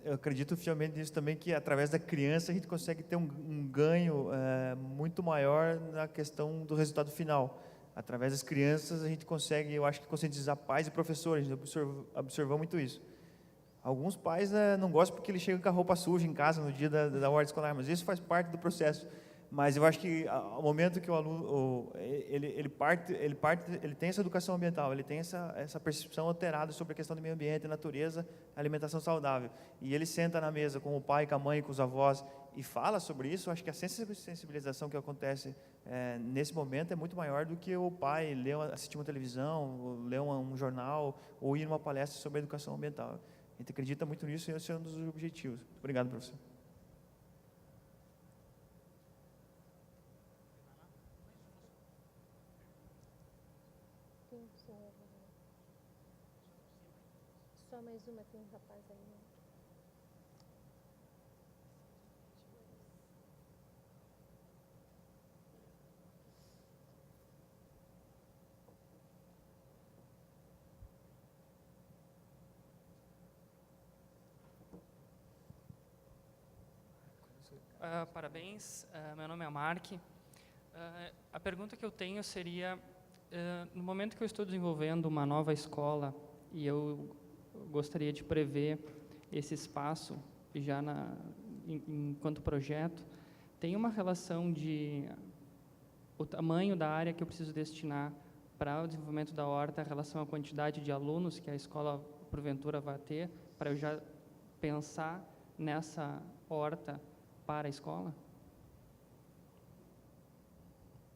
eu acredito fielmente nisso também, que através da criança a gente consegue ter um ganho muito maior na questão do resultado final. Através das crianças a gente consegue, eu acho que conscientizar pais e professores. A gente observou muito isso. Alguns pais não gostam porque ele chega com a roupa suja em casa no dia da horta escolar, mas isso faz parte do processo. Mas eu acho que ao momento que o aluno ele tem essa educação ambiental, ele tem essa percepção alterada sobre a questão do meio ambiente, natureza, alimentação saudável, e ele senta na mesa com o pai, com a mãe, com os avós e fala sobre isso, eu acho que a sensibilização que acontece nesse momento é muito maior do que o pai assistir uma televisão, ler um jornal ou ir numa palestra sobre educação ambiental. A gente acredita muito nisso e esse é um dos objetivos. Obrigado, professor. Só mais uma, tem um rapaz aí. Parabéns, meu nome é Mark. A pergunta que eu tenho seria, no momento que eu estou desenvolvendo uma nova escola e eu gostaria de prever esse espaço já enquanto projeto, tem uma relação de o tamanho da área que eu preciso destinar para o desenvolvimento da horta, em relação à quantidade de alunos que a escola porventura vai ter, para eu já pensar nessa horta para a escola?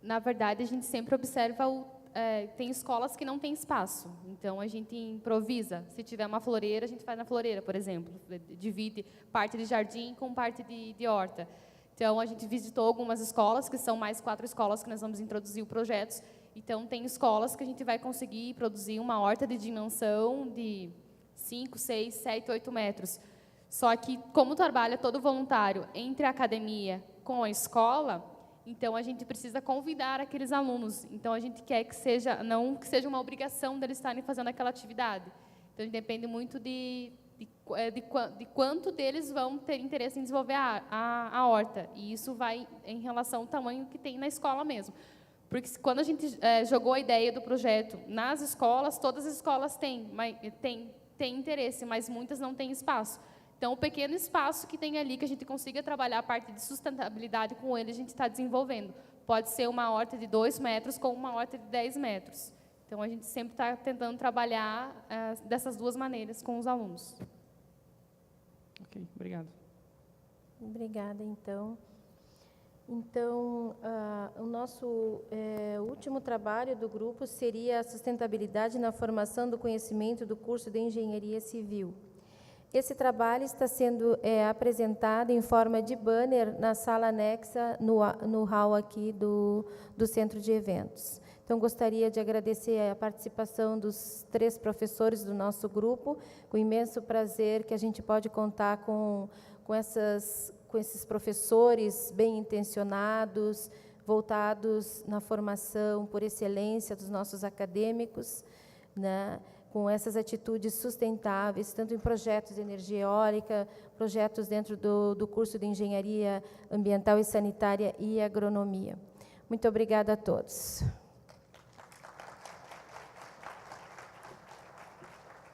Na verdade, a gente sempre observa tem escolas que não têm espaço, então a gente improvisa. Se tiver uma floreira, a gente faz na floreira, por exemplo, divide parte de jardim com parte de horta. Então, a gente visitou algumas escolas, que são mais 4 escolas que nós vamos introduzir o projeto. Então, tem escolas que a gente vai conseguir produzir uma horta de dimensão de 5, 6, 7, 8 metros. Só que, como trabalha todo voluntário entre a academia com a escola, então a gente precisa convidar aqueles alunos. Então, a gente quer que não que seja uma obrigação deles estarem fazendo aquela atividade. Então, depende muito de quanto deles vão ter interesse em desenvolver a horta. E isso vai em relação ao tamanho que tem na escola mesmo. Porque quando a gente jogou a ideia do projeto nas escolas, todas as escolas têm interesse, mas muitas não têm espaço. Então, o pequeno espaço que tem ali, que a gente consiga trabalhar a parte de sustentabilidade com ele, a gente está desenvolvendo. Pode ser uma horta de 2 metros com uma horta de 10 metros. Então, a gente sempre está tentando trabalhar dessas duas maneiras com os alunos. Ok, obrigado. Obrigada, então. Então, o nosso último trabalho do grupo seria a sustentabilidade na formação do conhecimento do curso de Engenharia Civil. Esse trabalho está sendo apresentado em forma de banner na sala anexa, no hall aqui do Centro de Eventos. Então, gostaria de agradecer a participação dos 3 professores do nosso grupo, com imenso prazer que a gente pode contar com esses professores bem intencionados, voltados na formação por excelência dos nossos acadêmicos, né? Com essas atitudes sustentáveis, tanto em projetos de energia eólica, projetos dentro do curso de Engenharia Ambiental e Sanitária e Agronomia. Muito obrigada a todos.